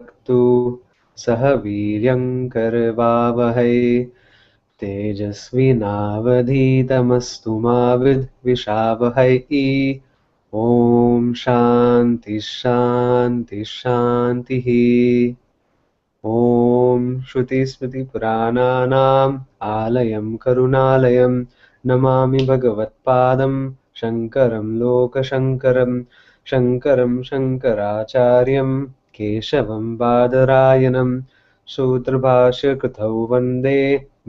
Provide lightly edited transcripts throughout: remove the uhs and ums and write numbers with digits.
भुनक्तु सह वीर्यं करवावहै तेजस्विनावधीतमस्तु मा विद्विषावहै। ॐ शान्ति शान्ति शान्तिः। ॐ श्रुतिस्मृतिपुराणानाम् आलयं करुणालयं नमामि भगवत्पादं शङ्करं लोकशङ्करं शङ्करं शङ्कराचार्यं केशवं बादरायणं सूत्रभाष्यकृतौ वन्दे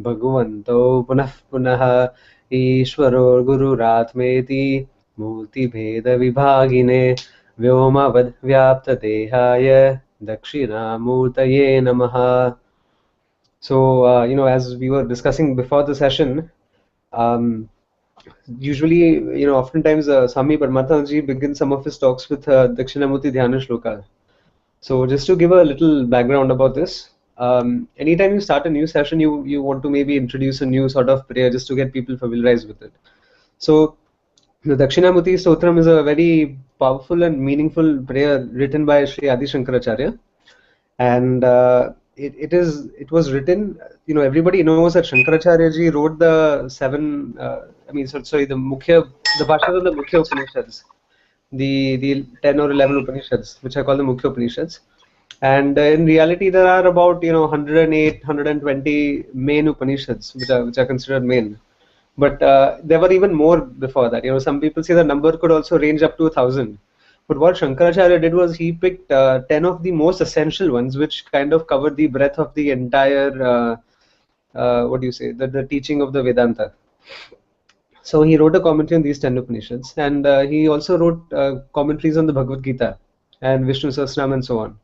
भगवन्तौ पुनः पुनः। ईश्वरो गुरुरात्मेति मूर्तिभेदविभागिने व्योमवद्व्याप्तदेहाय दक्षिणामूर्तये नमः. So, as we were discussing before the session, usually, oftentimes Swami Paramatmaji begins some of his talks with Dakshinamurti Dhyana Shloka. So, just to give a little background about this, anytime you start a new session, you want to maybe introduce a new sort of prayer just to get people familiarized with it. So, the Dakshinamurti Stotram is a very powerful and meaningful prayer written by Sri Adi Shankaracharya, and it was written. Everybody knows that Shankaracharya ji wrote the seven. The Bhashas of the Mukhya Upanishads, the 10 or 11 Upanishads, which are called the Mukhya Upanishads. And in reality, there are about 108, 120 main Upanishads which are considered main. But there were even more before that. Some people say the number could also range up to 1,000. But what Shankaracharya did was he picked 10 of the most essential ones, which kind of covered the breadth of the entire, the teaching of the Vedanta. So he wrote a commentary on these 10 Upanishads, and he also wrote commentaries on the Bhagavad Gita and Vishnu Sahasranam and so on.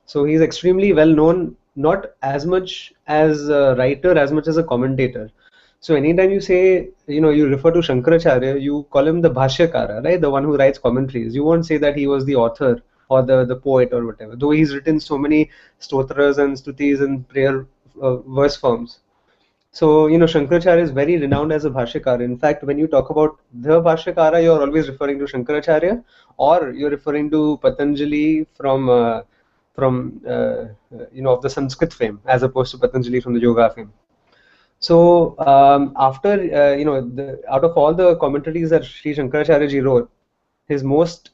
So he's extremely well known, not as much as a writer, as much as a commentator. So anytime you say, you refer to Shankaracharya, you call him the Bhashyakara, right? The one who writes commentaries. You won't say that he was the author or the poet or whatever, though he's written so many stotras and stutis and prayer verse forms. So, Shankaracharya is very renowned as a Bhashyakara. In fact, when you talk about the Bhashyakara, you're always referring to Shankaracharya, or you're referring to Patanjali from of the Sanskrit fame, as opposed to Patanjali from the Yoga fame. So after out of all the commentaries that Sri Shankaracharya ji wrote, his most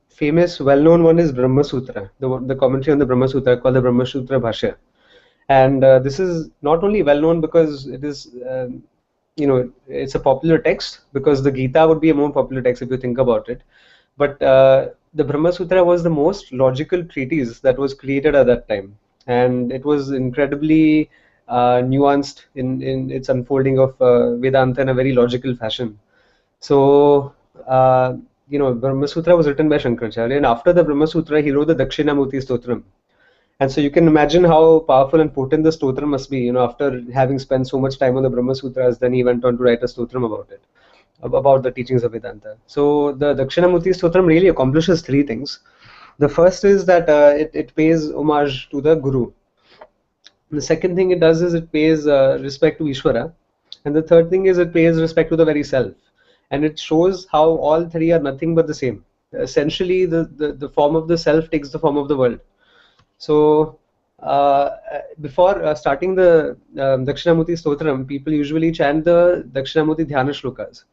famous, well-known one is Brahma Sutra, the commentary on the Brahma Sutra called the Brahma Sutra Bhashya. And this is not only well-known because it is, it's a popular text, because the Gita would be a more popular text if you think about it. But the Brahma Sutra was the most logical treatise that was created at that time, and it was incredibly nuanced in its unfolding of Vedanta in a very logical fashion. So, Brahma Sutra was written by Shankaracharya, and after the Brahma Sutra, he wrote the Dakshinamurti Stotram. And so you can imagine how powerful and potent the Stotram must be. After having spent so much time on the Brahma Sutras, then he went on to write a Stotram about it, about the teachings of Vedanta. So the Dakshinamurti Stotram really accomplishes three things. The first is that it pays homage to the Guru. The second thing it does is it pays respect to Ishvara. And the third thing is it pays respect to the very self. And it shows how all three are nothing but the same. Essentially, the form of the self takes the form of the world. So before starting the Dakshinamurti Stotram, people usually chant the Dakshinamurti Dhyana Shlokas.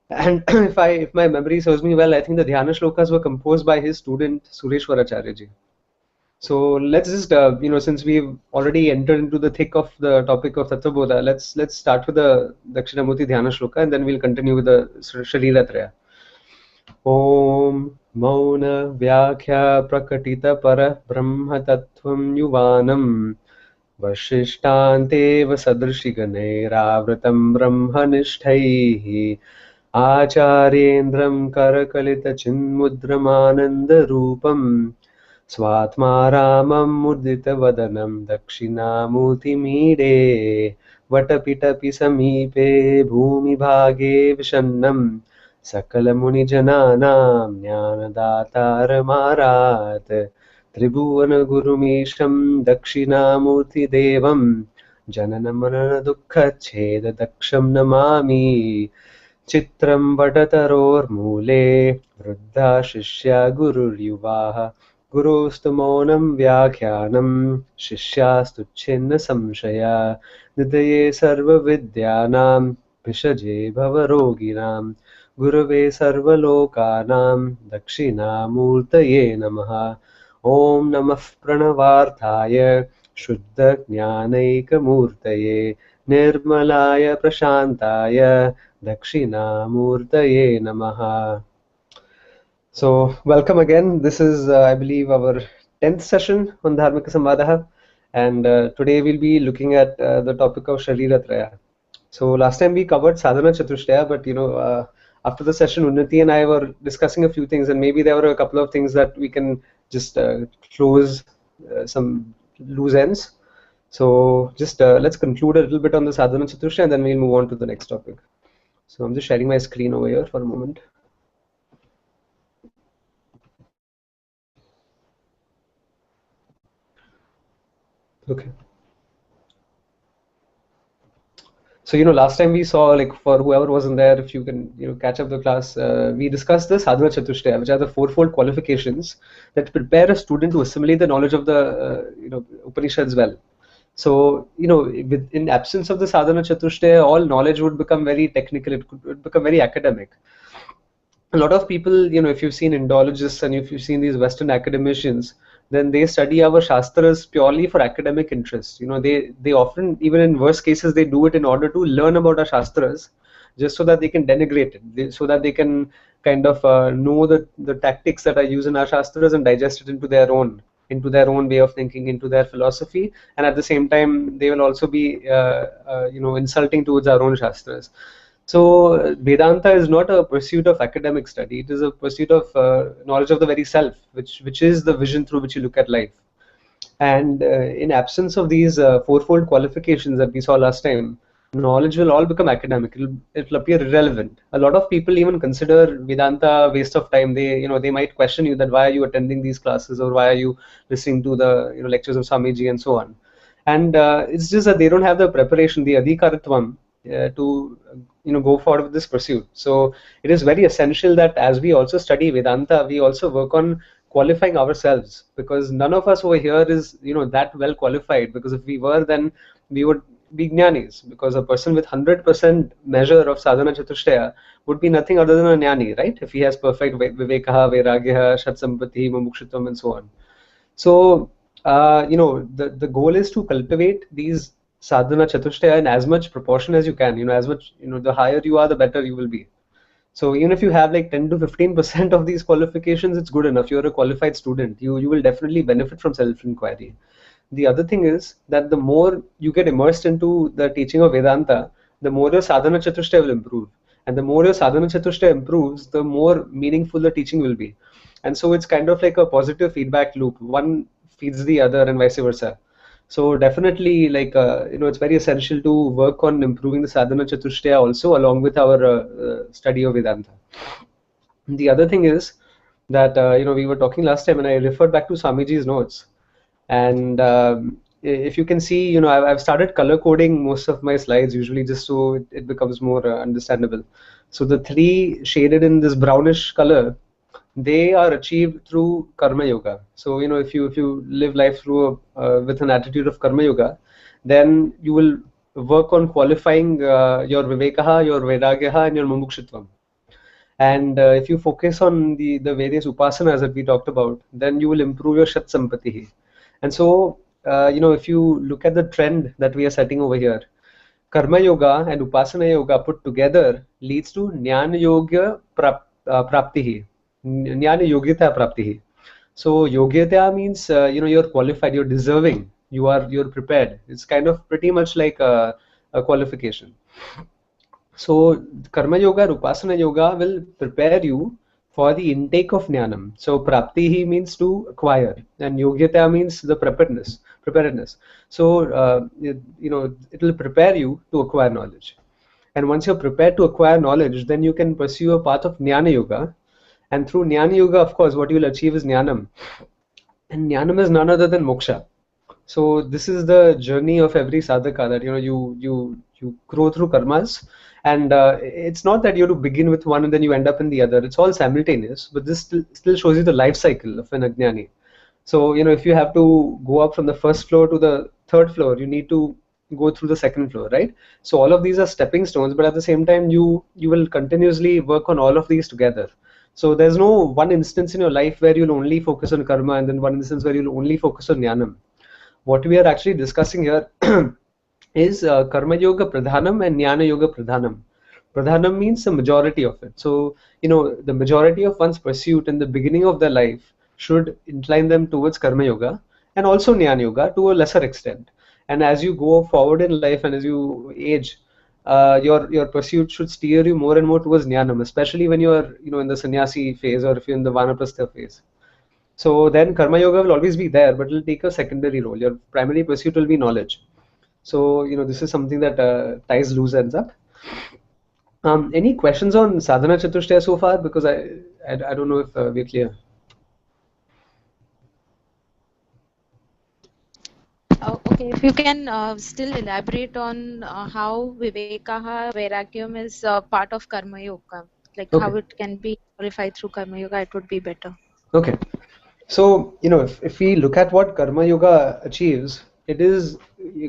And if my memory serves me well, I think the Dhyana Shlokas were composed by his student Sureshwaracharya ji. So let's just, since we've already entered into the thick of the topic of Tattva Bodha, let's start with the Dakshinamurti Dhyana Shloka, and then we'll continue with the Śarīra Traya. Om Mauna Vyakhya Prakatita Para Brahma Tattvam Yuvanam Vashishtante Vasadrishigane Ravratam Brahma Nishtaihi Acharyendram Karakalita Chinmudramananda Rupam Swatmaramam Mudita Vadanam Dakshinamurti Mide Vatapitapi Samipe Bhumi Bhage Vishannam Sakala Muni Jananam Jnanadatar Marat Tribhuvana Gurumisham Dakshinamurti Devam Jananamanana Dukkha Cheda Daksham Namami Chitram Vatataror Mule Vruddha Shishya Gurur Yuvaha Gurustumonam vyakyanam Shishyastu chinna samshaya Nidaye sarva vidyanam Vishaje bhavaroginam Gurave sarva lokanam Dakshinamurtaye namaha Om Namah Pranavarthaya Shuddha Jnanaikamurtaye Nirmalaya Prashantaya Dakshinamurtaye namaha. So, welcome again. This is, I believe, our 10th session on Dharmika Samvadaha, and today we'll be looking at the topic of Śarīra Traya. So, last time we covered Sadhana Chatushtaya, but after the session, Unnati and I were discussing a few things, and maybe there were a couple of things that we can just close some loose ends. So, just let's conclude a little bit on the Sadhana Chatushtaya, and then we'll move on to the next topic. So, I'm just sharing my screen over here for a moment. Okay. So, last time we saw, like, for whoever wasn't there, if you can, catch up the class, we discussed the Sadhana Chatushtaya, which are the fourfold qualifications that prepare a student to assimilate the knowledge of the, Upanishads well. So, in absence of the Sadhana Chatushtaya, all knowledge would become very technical, it would become very academic. A lot of people, if you've seen Indologists and if you've seen these Western academicians, then they study our Shastras purely for academic interest. They often, even in worst cases, they do it in order to learn about our Shastras, just so that they can denigrate it, so that they can kind of know the tactics that are used in our Shastras and digest it into their own way of thinking, into their philosophy, and at the same time, they will also be, insulting towards our own Shastras. So Vedanta is not a pursuit of academic study. It is a pursuit of knowledge of the very self, which is the vision through which you look at life. And in absence of these fourfold qualifications that we saw last time, knowledge will all become academic. It'll appear irrelevant. A lot of people even consider Vedanta a waste of time. They might question you that why are you attending these classes, or why are you listening to the lectures of Swamiji and so on. And it's just that they don't have the preparation, the adhikaratvam, to go forward with this pursuit. So it is very essential that as we also study Vedanta, we also work on qualifying ourselves, because none of us over here is that well qualified, because if we were, then we would be jnanis, because a person with 100% measure of sadhana chatushtaya would be nothing other than a jnani, right? If he has perfect vivekaha, vairagyaha, shatsampati, mumukshitvam, and so on. So the goal is to cultivate these sadhana chatushtaya in as much proportion as you can. As much, the higher you are, the better you will be. So even if you have like 10 to 15% of these qualifications, it's good enough. You're a qualified student. You will definitely benefit from self-inquiry. The other thing is that the more you get immersed into the teaching of Vedanta, the more your sadhana chatushtaya will improve. And the more your sadhana chatushtaya improves, the more meaningful the teaching will be. And so it's kind of like a positive feedback loop. One feeds the other and vice versa. So definitely, like, it's very essential to work on improving the sadhana chatushtaya also, along with our study of Vedanta. The other thing is that, we were talking last time and I referred back to Swamiji's notes. And if you can see, I've started color coding most of my slides, usually just so it becomes more understandable. So the three shaded in this brownish color, they are achieved through karma yoga. So if you live life through with an attitude of karma yoga, then you will work on qualifying your vivekaha, your vairagyaha, and your mumukshitvam. And if you focus on the various upasanas that we talked about, then you will improve your shat sampati. And so if you look at the trend that we are setting over here, karma yoga and upasana yoga put together leads to jnana yoga praptihi. Jnana yogyata praptihi. So yogyata means you're qualified, you're deserving, you're prepared. It's kind of pretty much like a qualification. So karma yoga and upasana yoga will prepare you for the intake of jnanam. So praptihi means to acquire, and yogyata means the preparedness. So it will prepare you to acquire knowledge. And once you're prepared to acquire knowledge, then you can pursue a path of jnana yoga. And through jnana yoga, of course, what you will achieve is jnanam. And jnanam is none other than moksha. So this is the journey of every sadhaka, that you grow through karmas, and it's not that you have to begin with one and then you end up in the other. It's all simultaneous, but this still shows you the life cycle of an ajnani. So, if you have to go up from the first floor to the third floor, you need to go through the second floor, right? So all of these are stepping stones, but at the same time, you will continuously work on all of these together. So there's no one instance in your life where you'll only focus on karma, and then one instance where you'll only focus on jnanam. What we are actually discussing here is karma yoga pradhanam and jnana yoga pradhanam. Pradhanam means the majority of it. So, the majority of one's pursuit in the beginning of their life should incline them towards karma yoga and also jnana yoga to a lesser extent. And as you go forward in life and as you age, your pursuit should steer you more and more towards jnanam, especially when you are, in the sannyasi phase, or if you're in the vanaprastha phase. So then karma yoga will always be there, but it'll take a secondary role. Your primary pursuit will be knowledge. So, this is something that ties loose ends up. Any questions on sadhana chatushtaya so far? Because I don't know if we're clear. Okay, if you can still elaborate on how Vivekaha Vairagyam is part of Karma Yoga, like Okay. how it can be qualified through Karma Yoga, it would be better. Okay. So, if we look at what karma yoga achieves,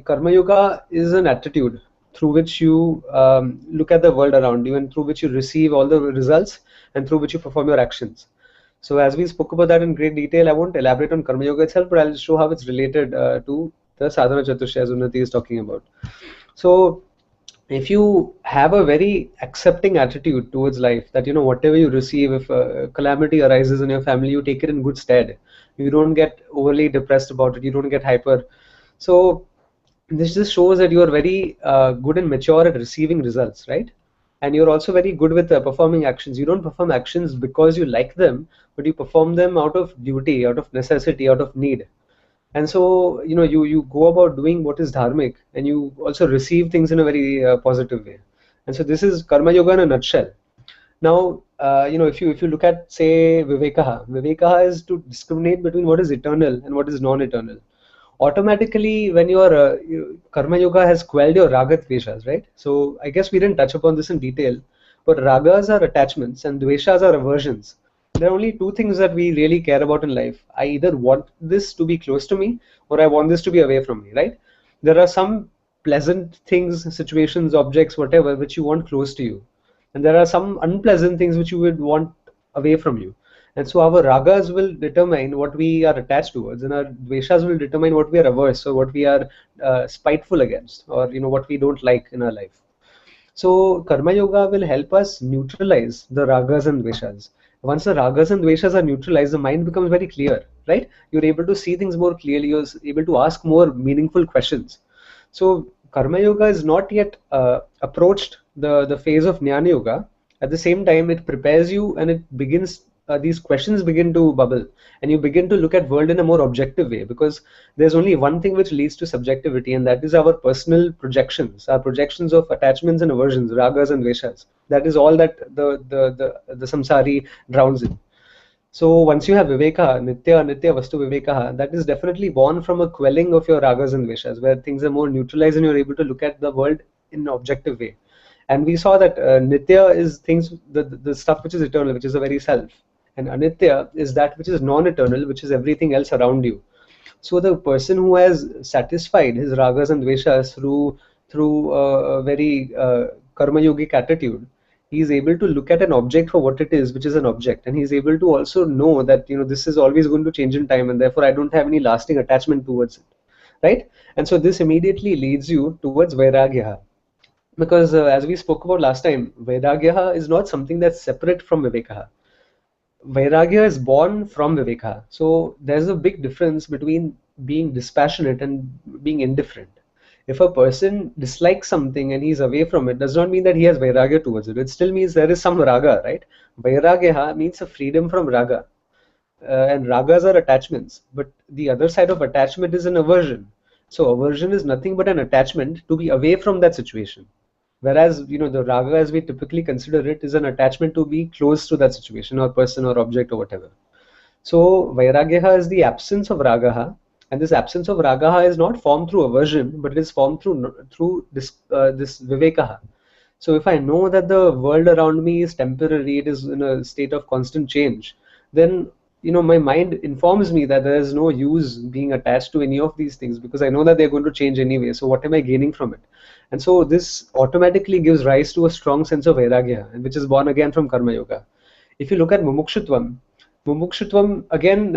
karma yoga is an attitude through which you look at the world around you, and through which you receive all the results, and through which you perform your actions. So as we spoke about that in great detail, I won't elaborate on karma yoga itself, but I'll show how it's related to the sadhana chatushtaya as Unnati is talking about. So if you have a very accepting attitude towards life, that whatever you receive, if a calamity arises in your family, you take it in good stead. You don't get overly depressed about it. You don't get hyper. So this just shows that you are very good and mature at receiving results, right? And you're also very good with performing actions. You don't perform actions because you like them, but you perform them out of duty, out of necessity, out of need. And so, you go about doing what is dharmic, and you also receive things in a very positive way. And so this is karma yoga in a nutshell. Now, if you look at, say, vivekaha is to discriminate between what is eternal and what is non-eternal. Automatically, when karma yoga has quelled your raga dveshas, right? So I guess we didn't touch upon this in detail, but ragas are attachments and dveshas are aversions. There are only two things that we really care about in life. I either want this to be close to me, or I want this to be away from me, right? There are some pleasant things, situations, objects, whatever, which you want close to you, and there are some unpleasant things which you would want away from you. And so our ragas will determine what we are attached towards, and our dveshas will determine what we are averse, or what we are spiteful against, or what we don't like in our life. So karma yoga will help us neutralize the ragas and dveshas. Once the ragas and dveshas are neutralized, the mind becomes very clear, right? You're able to see things more clearly. You're able to ask more meaningful questions. So karma yoga is not yet approached the phase of jnana yoga. At the same time, it prepares you, and it begins. These questions begin to bubble, and you begin to look at world in a more objective way, because there's only one thing which leads to subjectivity, and that is our personal projections, our projections of attachments and aversions, ragas and dveshas. That is all that the samsari drowns in. So once you have viveka, nitya vastu viveka, that is definitely born from a quelling of your ragas and dveshas, where things are more neutralized and you're able to look at the world in an objective way. And we saw that nitya is things, the stuff which is eternal, which is the very self, and anitya is that which is non-eternal, which is everything else around you. So the person who has satisfied his ragas and dveshas through a very karma yogic attitude, he is able to look at an object for what it is, which is an object, and he is able to also know that this is always going to change in time, and therefore I don't have any lasting attachment towards it, right? And so this immediately leads you towards vairagya, because as we spoke about last time, vairagya is not something that's separate from viveka. Vairagya is born from viveka. So there's a big difference between being dispassionate and being indifferent. If a person dislikes something and he's away from it, does not mean that he has vairagya towards it. It still means there is some raga, right? Vairagya means a freedom from raga. And ragas are attachments, but the other side of attachment is an aversion. So aversion is nothing but an attachment to be away from that situation. Whereas, the raga, as we typically consider it, is an attachment to be close to that situation or person or object or whatever. So vairagya is the absence of ragaha, and this absence of ragaha is not formed through aversion, but it is formed through this vivekaha. So if I know that the world around me is temporary, it is in a state of constant change, then my mind informs me that there is no use being attached to any of these things, because I know that they're going to change anyway. So what am I gaining from it? And so this automatically gives rise to a strong sense of vairagya, and which is born again from karma yoga. If you look at mumukshutvam again,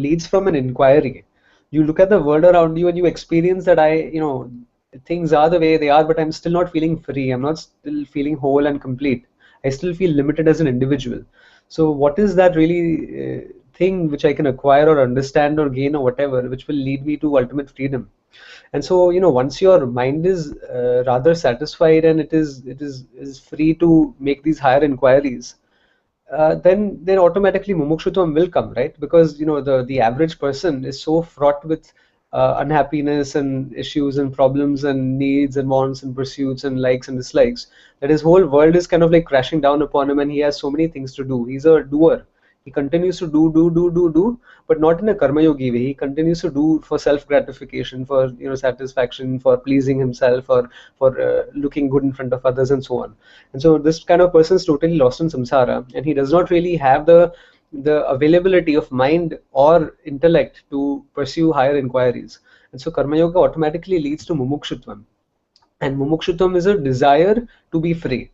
leads from an inquiry. You look at the world around you and you experience that things are the way they are, but I'm still not feeling free. I'm not still feeling whole and complete. I still feel limited as an individual. So what is that really thing which I can acquire or understand or gain or whatever, which will lead me to ultimate freedom? And so, once your mind is rather satisfied and it is free to make these higher inquiries, then automatically mumukshutvam will come, right? Because the average person is so fraught with unhappiness and issues and problems and needs and wants and pursuits and likes and dislikes, that his whole world is kind of like crashing down upon him, and he has so many things to do. He's a doer. He continues to do, but not in a karma yogi way. He continues to do for self gratification, for satisfaction, for pleasing himself, for looking good in front of others, and so on. And so this kind of person is totally lost in samsara, and he does not really have the availability of mind or intellect to pursue higher inquiries. And so karma yoga automatically leads to mumukshutvam, and mumukshutvam is a desire to be free.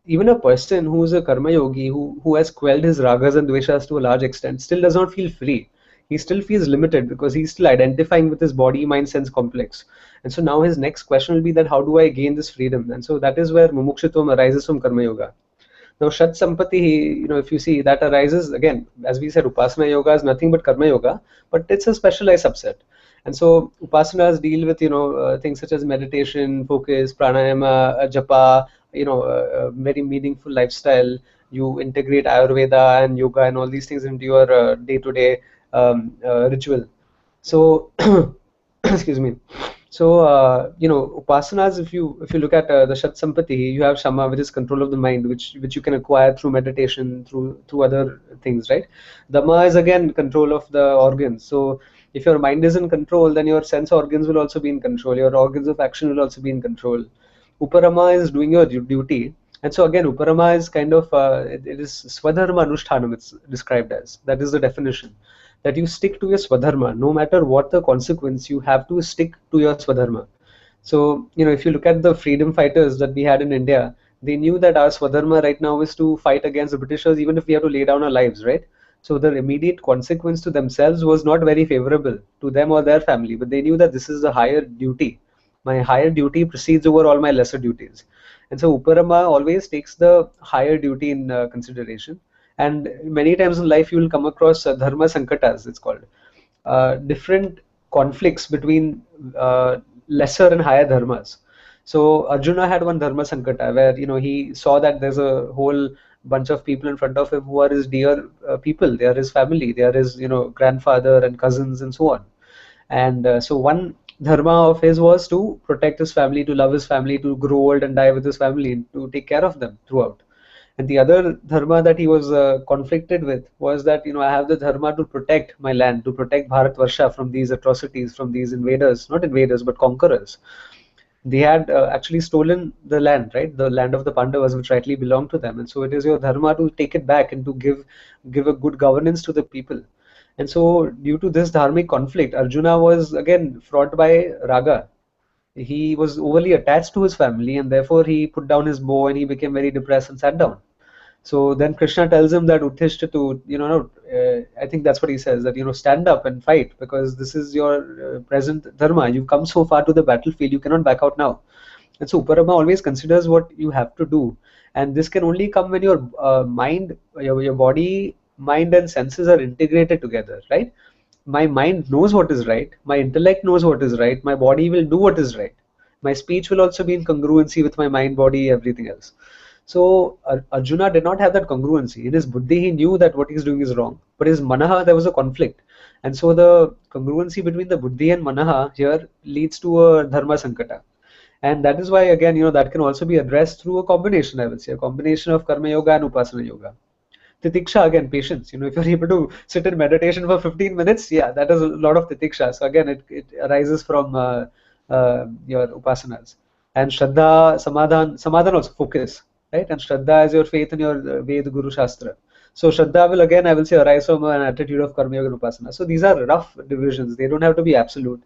Even a person who is a karma yogi, who has quelled his ragas and dveshas to a large extent, still does not feel free. He still feels limited because he's still identifying with his body, mind, sense complex. And so now his next question will be that how do I gain this freedom? And so that is where mumukshutvam arises from karma yoga. Now Shat Sampati, if you see, that arises again, as we said, Upasana yoga is nothing but karma yoga, but it's a specialized subset. And so upasanas deal with things such as meditation, focus, pranayama, japa, a very meaningful lifestyle. You integrate Ayurveda and yoga and all these things into your day-to-day ritual. So excuse me. So upasanas, if you look at the Shat Sampati, you have Shama, which is control of the mind, which you can acquire through meditation, through other things, right? Dhamma is again control of the organs. So if your mind is in control, then your sense organs will also be in control. Your organs of action will also be in control. Uparama is doing your duty. And so again, Uparama is kind of, it is Swadharma Anushtanam, it's described as. That is the definition. That you stick to your Swadharma. No matter what the consequence, you have to stick to your Swadharma. So, if you look at the freedom fighters that we had in India, they knew that our Swadharma right now is to fight against the Britishers, even if we have to lay down our lives, right? So the immediate consequence to themselves was not very favorable to them or their family, but they knew that this is a higher duty. My higher duty precedes over all my lesser duties. And so Uparama always takes the higher duty in consideration. And many times in life you will come across dharma sankatas, it's called. Different conflicts between lesser and higher dharmas. So Arjuna had one dharma sankata where he saw that there's a whole bunch of people in front of him who are his dear people. They are his family. They are his grandfather and cousins and so on. And so one dharma of his was to protect his family, to love his family, to grow old and die with his family, and to take care of them throughout. And the other dharma that he was conflicted with was that I have the dharma to protect my land, to protect Bharatvarsha from these atrocities, from these invaders, not invaders but conquerors. They had actually stolen the land, right? The land of the Pandavas, which rightly belonged to them. And so it is your dharma to take it back and to give a good governance to the people. And so due to this dharmic conflict, Arjuna was again fraught by raga. He was overly attached to his family, and therefore he put down his bow and he became very depressed and sat down. So then Krishna tells him that Uttishthatu, I think that's what he says, that stand up and fight, because this is your present dharma. You've come so far to the battlefield, you cannot back out now. And so Uparama always considers what you have to do, and this can only come when your mind, your body, mind and senses are integrated together, right? My mind knows what is right, my intellect knows what is right, my body will do what is right. My speech will also be in congruency with my mind, body, everything else. So Arjuna did not have that congruency. In his buddhi, he knew that what he's doing is wrong. But his manaha, there was a conflict. And so the congruency between the buddhi and manaha here leads to a dharma sankata. And that is why, again, that can also be addressed through a combination, I would say, a combination of karma yoga and upasana yoga. Titiksha, again, patience. If you're able to sit in meditation for 15 minutes, yeah, that is a lot of titiksha. So again, it arises from your upasanas. And Shraddha, Samadhan also focus. Right? And Shraddha is your faith in your Ved Guru Shastra. So Shraddha will again, I will say, arise from an attitude of Karma Yoga and Upasana. So these are rough divisions. They don't have to be absolute.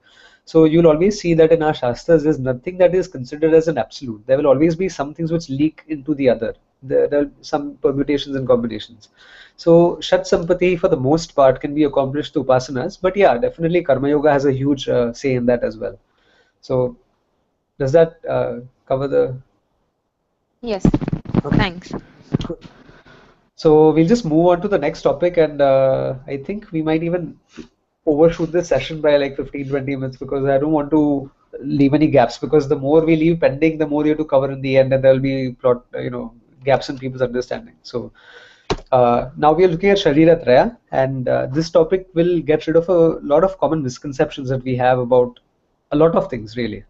So you'll always see that in our Shastras, there's nothing that is considered as an absolute. There will always be some things which leak into the other. There are some permutations and combinations. So Shat Sampati, for the most part, can be accomplished through Upasanas. But yeah, definitely Karma Yoga has a huge say in that as well. So does that cover the... Yes. Okay. Thanks. Cool. So we'll just move on to the next topic, and I think we might even overshoot this session by like 15-20 minutes, because I don't want to leave any gaps, because the more we leave pending, the more you have to cover in the end, and there'll be plot, gaps in people's understanding. So now we are looking at Śarīra Traya, and this topic will get rid of a lot of common misconceptions that we have about a lot of things, really.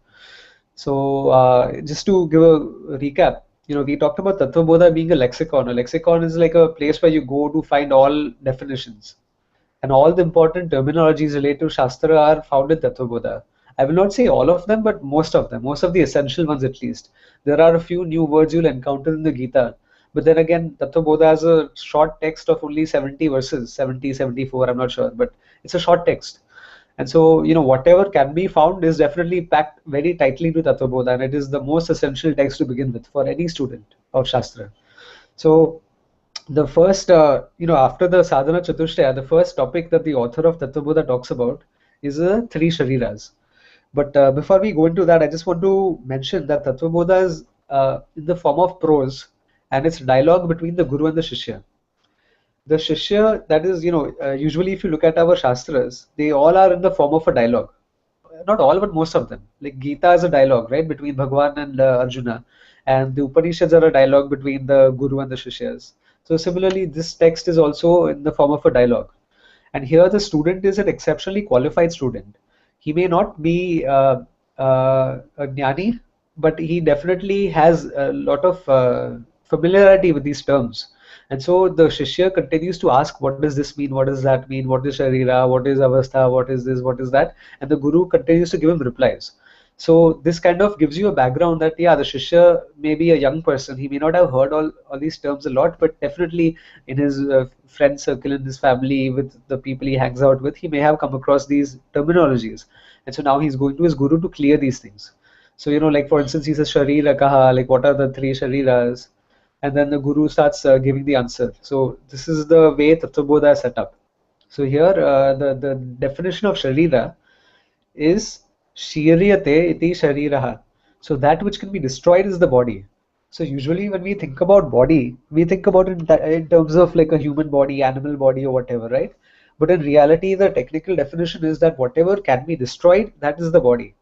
So just to give a recap, we talked about Tattva Bodha being a lexicon. A lexicon is like a place where you go to find all definitions. And all the important terminologies related to Shastra are found in Tattva Bodha. I will not say all of them, but most of them, most of the essential ones at least. There are a few new words you'll encounter in the Gita. But then again, Tattva Bodha has a short text of only 70 verses, 70, 74, I'm not sure, but it's a short text. And so, whatever can be found is definitely packed very tightly to Tattva Bodha, and it is the most essential text to begin with for any student of Shastra. So, the first, after the Sadhana Chatushtaya, the first topic that the author of Tattva Bodha talks about is the three Shariras. But before we go into that, I just want to mention that Tattva Bodha is in the form of prose, and it's dialogue between the Guru and the Shishya. The Shishya, that is, usually if you look at our Shastras, they all are in the form of a dialogue. Not all, but most of them. Like Gita is a dialogue, right, between Bhagwan and Arjuna. And the Upanishads are a dialogue between the Guru and the Shishyas. So similarly, this text is also in the form of a dialogue. And here the student is an exceptionally qualified student. He may not be a jnani, but he definitely has a lot of familiarity with these terms. And so the Shishya continues to ask, what does this mean? What does that mean? What is Śarīra? What is Avastha? What is this? What is that? And the Guru continues to give him replies. So this kind of gives you a background that, yeah, the Shishya may be a young person. He may not have heard all these terms a lot, but definitely in his friend circle, in his family, with the people he hangs out with, he may have come across these terminologies. And so now he's going to his Guru to clear these things. So, like for instance, he says, Śarīra kaha, like what are the three Shariras? And then the Guru starts giving the answer. So this is the way Tattva Bodha is set up. So here the definition of Śarīra is Śarīyate iti Śarīraha. So that which can be destroyed is the body. So usually when we think about body, we think about it in terms of like a human body, animal body, or whatever, right? But in reality, the technical definition is that whatever can be destroyed, that is the body.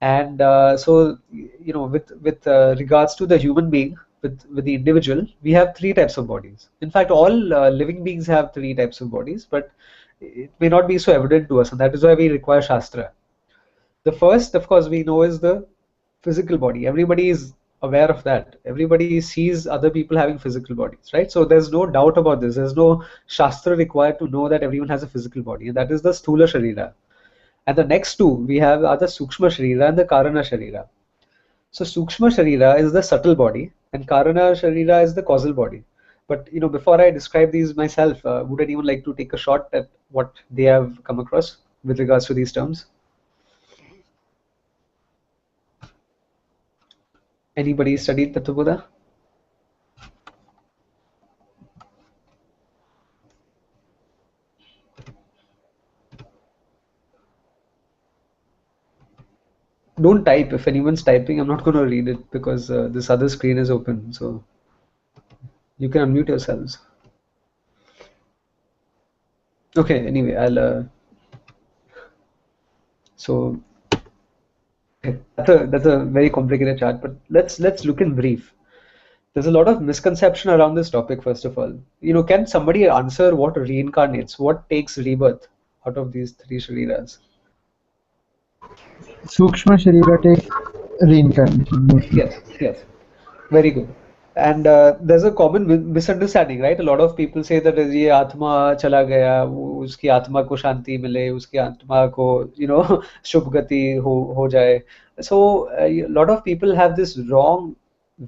And so, with regards to the human being, with the individual, we have three types of bodies. In fact, all living beings have three types of bodies, but it may not be so evident to us, and that is why we require Shastra. The first, of course, we know is the physical body. Everybody is aware of that. Everybody sees other people having physical bodies, right? So there's no doubt about this. There's no Shastra required to know that everyone has a physical body, and that is the Sthula Śarīra. And the next two we have are the Sukshma Śarīra and the Karana Śarīra. So Sukshma Śarīra is the subtle body, and Karana Śarīra is the causal body. But before I describe these myself, would anyone like to take a shot at what they have come across with regards to these terms? Anybody studied Tattva Bodha? Don't type. If anyone's typing, I'm not going to read it because this other screen is open. So you can unmute yourselves. Okay, anyway, I'll... So that's a very complicated chart, but let's look in brief. There's a lot of misconception around this topic. First of all, can somebody answer what reincarnates? What takes rebirth out of these three Shariras? Sukshma Śarīra takes reincarnation. Yes, very good. And there's a common misunderstanding, right? A lot of people say that ये आत्मा चला गया, उसकी आत्मा को शांति मिले, उसकी आत्मा को शुभ गति हो जाए. So a lot of people have this wrong,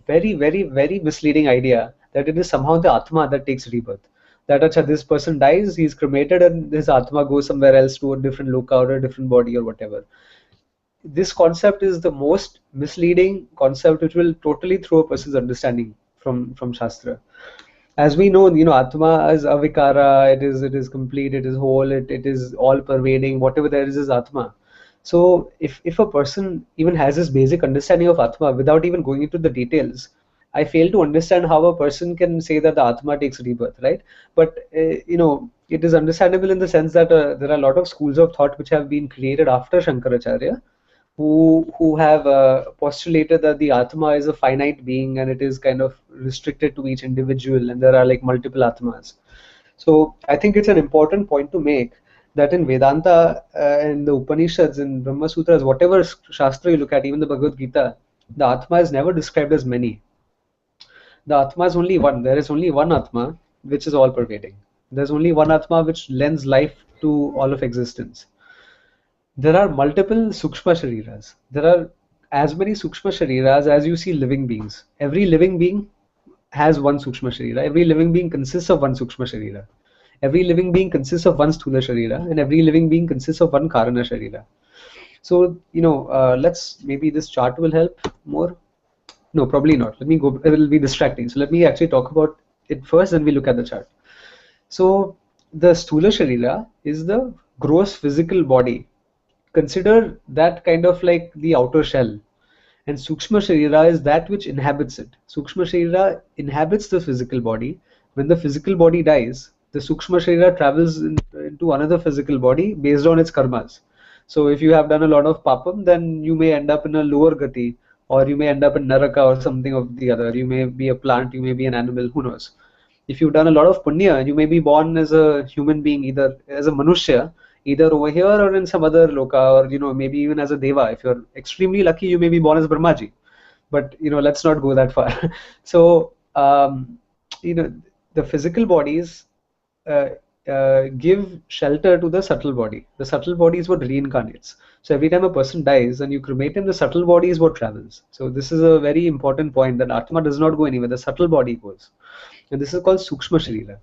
very, very, very misleading idea that it is somehow the Atma that takes rebirth. that acha, this person dies, he's cremated, and his atma goes somewhere else to a different loka or a different body or whatever. This concept is the most misleading concept, which will totally throw a person's understanding from Shastra. As we know, Atma is avikara, it is complete, it is whole, it is all pervading, whatever there is Atma. So if a person even has this basic understanding of Atma without even going into the details, I fail to understand how a person can say that the Atma takes rebirth, right? But it is understandable in the sense that there are a lot of schools of thought which have been created after Shankaracharya, who have postulated that the Atma is a finite being and it is kind of restricted to each individual, and there are like multiple Atmas. So I think it's an important point to make that in Vedanta, in the Upanishads, in Brahma Sutras, whatever Shastra you look at, even the Bhagavad Gita, the Atma is never described as many. The Atma is only one. There is only one Atma which is all pervading. There's only one Atma which lends life to all of existence. There are multiple Sukshma Shariras. There are as many Sukshma Shariras as you see living beings. Every living being has one Sukshma Sharira. Every living being consists of one Sukshma Sharira. Every living being consists of one Sthula Sharira, and every living being consists of one Karana Sharira. So, maybe this chart will help more. No, probably not. Let me go, it will be distracting. So let me actually talk about it first, then we look at the chart. So the Sthula Sharira is the gross physical body. Consider that kind of like the outer shell. And Sukshma Sharira is that which inhabits it. Sukshma Sharira inhabits the physical body. When the physical body dies, the Sukshma Sharira travels into another physical body based on its karmas. So if you have done a lot of papam, then you may end up in a lower gati, or you may end up in naraka or something of the other. You may be a plant, you may be an animal, who knows. If you've done a lot of punya, you may be born as a human being, either as a manushya, either over here or in some other loka, or maybe even as a deva. If you're extremely lucky, you may be born as Brahmaji. But let's not go that far. So the physical bodies give shelter to the subtle body. The subtle body is what reincarnates. So every time a person dies and you cremate him, the subtle body is what travels. So this is a very important point, that Atma does not go anywhere, the subtle body goes. And this is called Sukshma Sharira.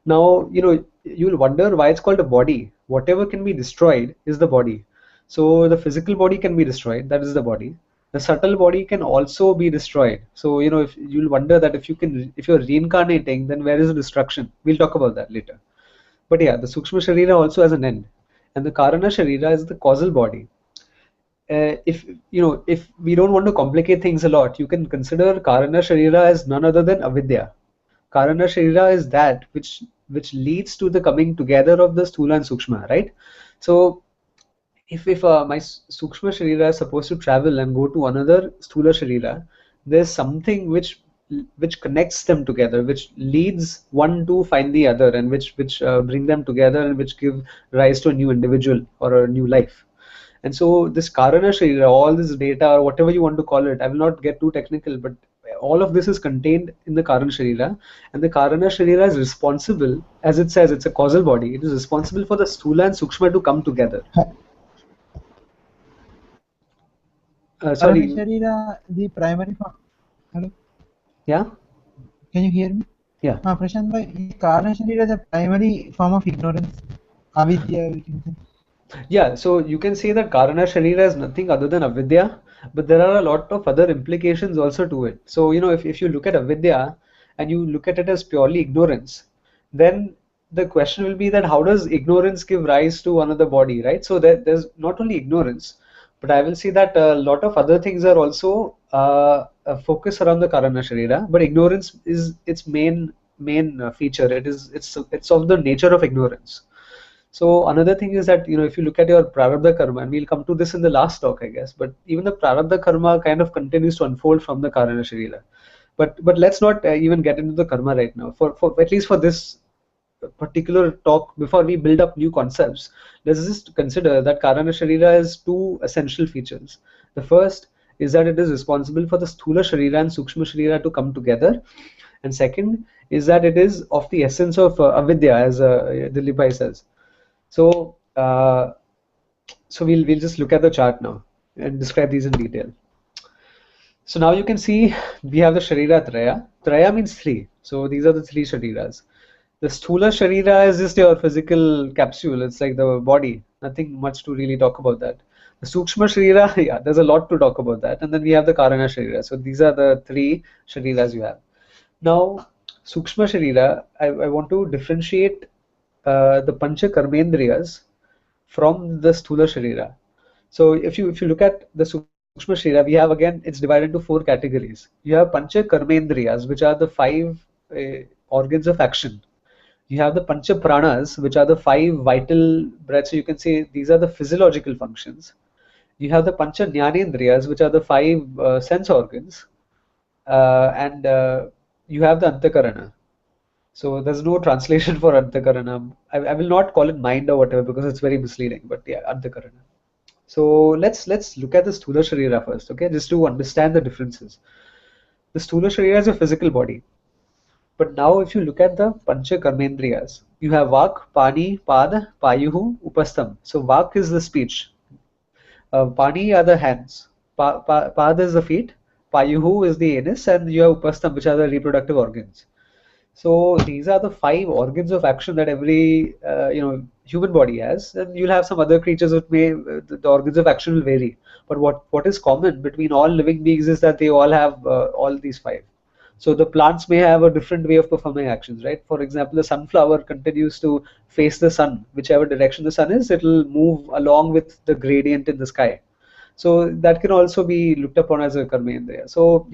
Now, you'll wonder why it's called a body. Whatever can be destroyed is the body. So the physical body can be destroyed, that is the body. The subtle body can also be destroyed. So, if you'll wonder that if you're reincarnating, then where is the destruction? We'll talk about that later. But yeah, the Sukshma Sharira also has an end. And the Karana Sharira is the causal body. If we don't want to complicate things a lot, you can consider Karana Sharira as none other than avidya. Karana Sharira is that which leads to the coming together of the Sthula and Sukshma, right? So if my Sukshma Sharira is supposed to travel and go to another Sthula Sharira, there's something which connects them together, which leads one to find the other, and which bring them together, and which give rise to a new individual or a new life. And so this Karana Sharira, all this data, or whatever you want to call it, I will not get too technical, but all of this is contained in the Karana Sharira. And the Karana Sharira is responsible, as it says, it's a causal body. It is responsible for the Sthula and Sukshma to come together. Sorry. Karana Sharira, the primary form. Hello? Yeah? Can you hear me? Yeah. Prashant bhai, Karana Sharira is a primary form of ignorance. Avidya, we can say. Yeah, so you can say that Karana Sharira is nothing other than avidya, but there are a lot of other implications also to it. So, if you look at avidya and you look at it as purely ignorance, then the question will be that how does ignorance give rise to another body, right? So there's not only ignorance, but I will say that a lot of other things are also a focus around the Karana Sharira, but ignorance is its main feature. It's of the nature of ignorance. So another thing is that, if you look at your prarabdha karma, and we'll come to this in the last talk, I guess, but even the prarabdha karma kind of continues to unfold from the Karana Sharira. But let's not even get into the karma right now. For at least for this particular talk, before we build up new concepts, let's just consider that Karana Sharira has two essential features. The first is that it is responsible for the Sthula Sharira and Sukshma Sharira to come together. And second is that it is of the essence of avidya, as Dilip Bhai says. So we'll just look at the chart now and describe these in detail. So now you can see we have the Sharira Traya. Traya means three. So these are the three Shariras. The Sthula Sharira is just your physical capsule. It's like the body. Nothing much to really talk about that. The Sukshma Sharira, yeah, there's a lot to talk about that. And then we have the Karana Sharira. So these are the three Shariras you have. Now, Sukshma Sharira, I want to differentiate the Pancha Karmendriyas from the Sthula Sharira. So if you look at the Sukshma Sharira, we have again, it's divided into four categories. You have Pancha Karmendriyas, which are the five organs of action. You have the Pancha Pranas, which are the five vital breaths. So you can say these are the physiological functions. You have the Pancha Jnanendriyas, which are the five sense organs. And you have the Antakarana. So there's no translation for Antakarana. I will not call it mind or whatever because it's very misleading, but yeah, Antakarana. So let's look at the Sthula Sharira first, okay, just to understand the differences. The Sthula Sharira is a physical body. But now if you look at the Pancha Karmendriyas, you have Vak, Pani, Pad, Payuhu, Upastham. So Vak is the speech. Pani are the hands. Pad is the feet. Payuhu is the anus, and you have Upastham, which are the reproductive organs. So these are the five organs of action that every human body has, and you'll have some other creatures which may the organs of action will vary. But what is common between all living beings is that they all have all these five. So the plants may have a different way of performing actions, right? For example, the sunflower continues to face the sun, whichever direction the sun is, it will move along with the gradient in the sky. So that can also be looked upon as a karmendriya. So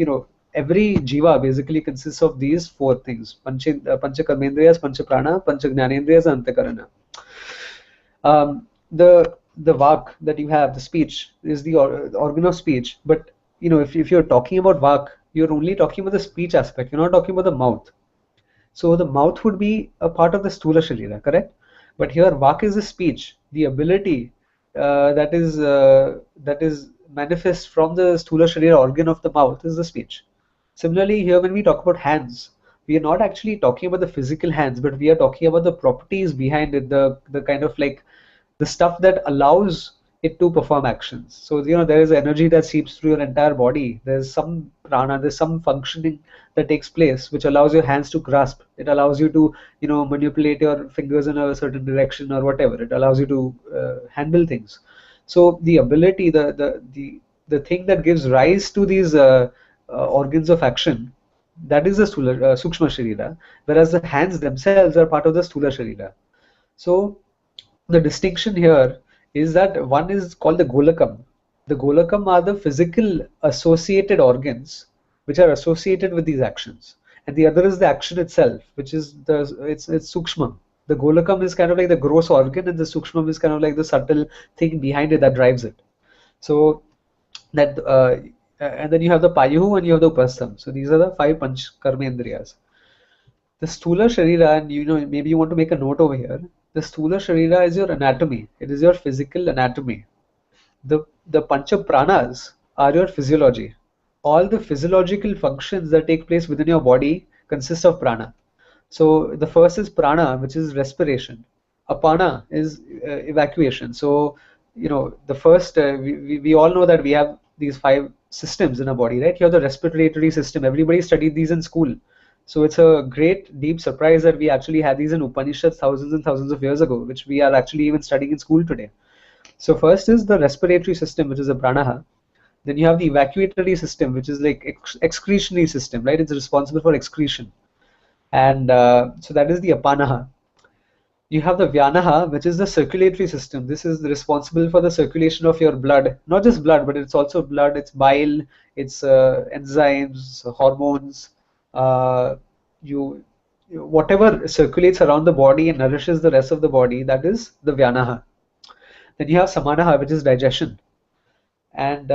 every jiva basically consists of these four things: pancha karmendriyas, pancha prana, pancha jnanendriyas, and antakarana. The vak that you have, the speech, is the organ of speech. But if you're talking about vak, you're only talking about the speech aspect. You're not talking about the mouth. So the mouth would be a part of the Sthula Sharira, correct? But here vak is the speech, the ability that is manifest from the Sthula Sharira organ of the mouth is the speech. Similarly, here when we talk about hands, we are not actually talking about the physical hands, but we are talking about the properties behind it, the kind of like the stuff that allows it to perform actions. So there is energy that seeps through your entire body. There's some prana, there's some functioning that takes place which allows your hands to grasp. It allows you to manipulate your fingers in a certain direction or whatever. It allows you to handle things. So the ability, the thing that gives rise to these organs of action, that is the Sukshma Sharira, whereas the hands themselves are part of the Sthula Sharira. So the distinction here is that one is called the Golakam. The Golakam are the physical associated organs which are associated with these actions, and the other is the action itself, which is it's Sukshma. The Golakam is kind of like the gross organ, and the Sukshma is kind of like the subtle thing behind it that drives it. So that and then you have the Payuhu and you have the Upastham. So these are the five Panch Karmendriyas. The Sthula Sharira, and maybe you want to make a note over here. The Sthula Sharira is your anatomy. It is your physical anatomy. The Pancha Pranas are your physiology. All the physiological functions that take place within your body consist of prana. So the first is prana, which is respiration. Apana is evacuation. So the first we all know that we have these five systems in our body, right? You have the respiratory system. Everybody studied these in school. So it's a great deep surprise that we actually had these in Upanishads thousands and thousands of years ago, which we are actually even studying in school today. So first is the respiratory system, which is the pranaha. Then you have the evacuatory system, which is like excretionary system, right? It's responsible for excretion. And so that is the apanaha. You have the vyanaha, which is the circulatory system. This is responsible for the circulation of your blood. Not just blood, but it's also blood, it's bile, it's enzymes, hormones. Whatever circulates around the body and nourishes the rest of the body, that is the vyanaha. Then you have samanaha, which is digestion, and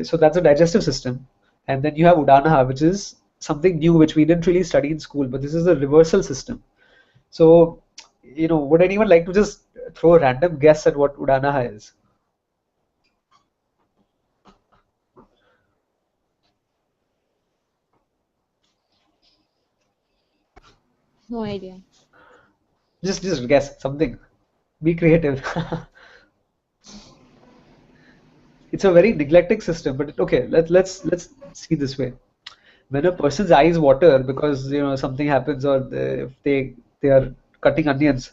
so that's a digestive system. And then you have udanaha, which is something new which we didn't really study in school, but this is the reversal system. So would anyone like to just throw a random guess at what udanaha is? No idea. Just guess something. Be creative. It's a very neglected system, but okay, let's see this way. When a person's eyes water because something happens, or if they they are cutting onions,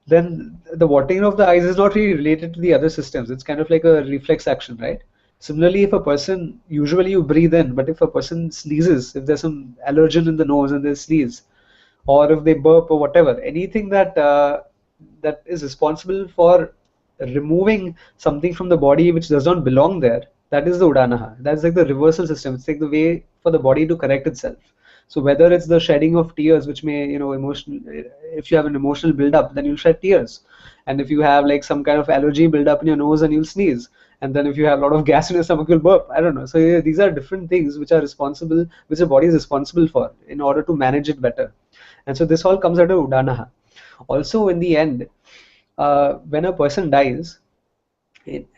then the watering of the eyes is not really related to the other systems. It's kind of like a reflex action, right? Similarly, if a person, usually you breathe in, but if a person sneezes, if there's some allergen in the nose and they sneeze, or if they burp or whatever, anything that that is responsible for removing something from the body which does not belong there, that is the udanaha. That's like the reversal system. It's like the way for the body to correct itself. So whether it's the shedding of tears, which may, emotional, if you have an emotional build-up, then you'll shed tears. And if you have like some kind of allergy build-up in your nose, and you'll sneeze. And then if you have a lot of gas in your stomach, you'll burp. I don't know. So yeah, these are different things which are responsible, which the body is responsible for in order to manage it better. And so this all comes out of udanaha. Also, in the end, when a person dies,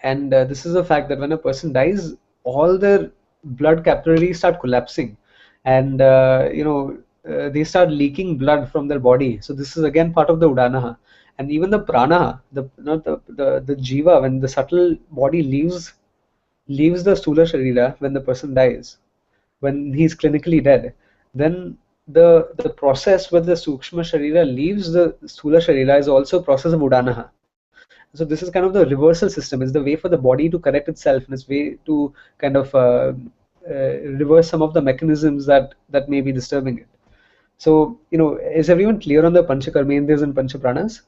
and this is a fact that when a person dies, all their blood capillaries start collapsing, and they start leaking blood from their body. So this is again part of the udanaha. And even the prana, the jiva, when the subtle body leaves the stula sharira, when the person dies, when he's clinically dead, then the process where the sukshma sharira leaves the stula sharira is also a process of udanaha. So this is kind of the reversal system. It's the way for the body to correct itself, and it's way to kind of reverse some of the mechanisms that may be disturbing it. So, is everyone clear on the pancha karmendriyas and pancha pranas?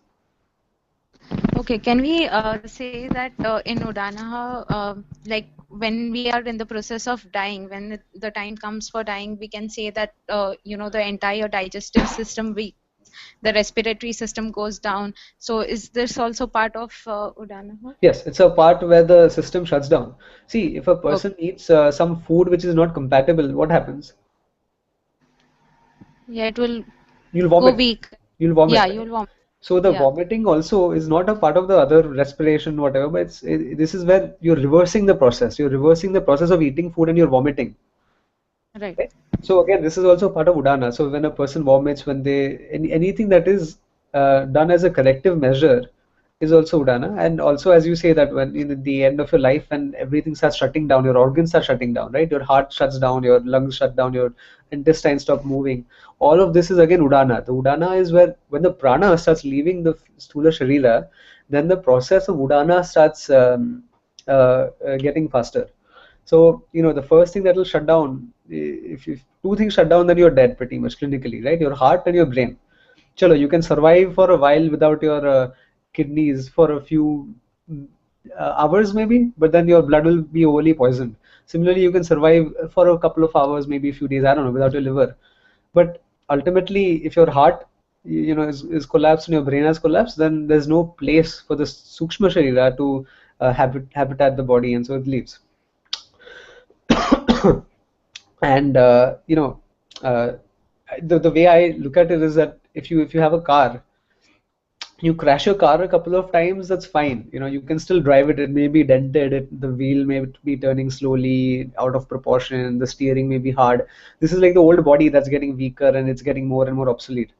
Okay, can we say that in udanaha, like when we are in the process of dying, when the time comes for dying, we can say that the entire digestive system weak, the respiratory system goes down. So is this also part of udanaha? Yes, it's a part where the system shuts down. See, if a person eats some food which is not compatible, what happens? Yeah, it will You'll vomit. go weak. You'll vomit. Yeah, right? you'll vomit. So the Yeah. vomiting also is not a part of the other respiration, whatever, but this is where you're reversing the process. You're reversing the process of eating food and you're vomiting. Right. Okay? So again, this is also part of udana. So when a person vomits, when anything that is done as a corrective measure is also udana. And also, as you say, that when in the end of your life, when everything starts shutting down, your organs start shutting down, right? Your heart shuts down, your lungs shut down, your intestines stop moving. All of this is again udana. The udana is where when the prana starts leaving the stula sharira, then the process of udana starts getting faster. So, the first thing that will shut down, if two things shut down, then you're dead pretty much clinically, right? Your heart and your brain. Chalo, you can survive for a while without your kidneys for a few hours maybe, but then your blood will be overly poisoned. Similarly, you can survive for a couple of hours, maybe a few days, I don't know, without your liver. But ultimately, if your heart is collapsed and your brain has collapsed, then there's no place for the sukshma sharira to habitat the body, and so it leaves. And the way I look at it is that if you have a car, you crash your car a couple of times, that's fine. You can still drive it. It may be dented, the wheel may be turning slowly, out of proportion, the steering may be hard. This is like the old body that's getting weaker and it's getting more and more obsolete.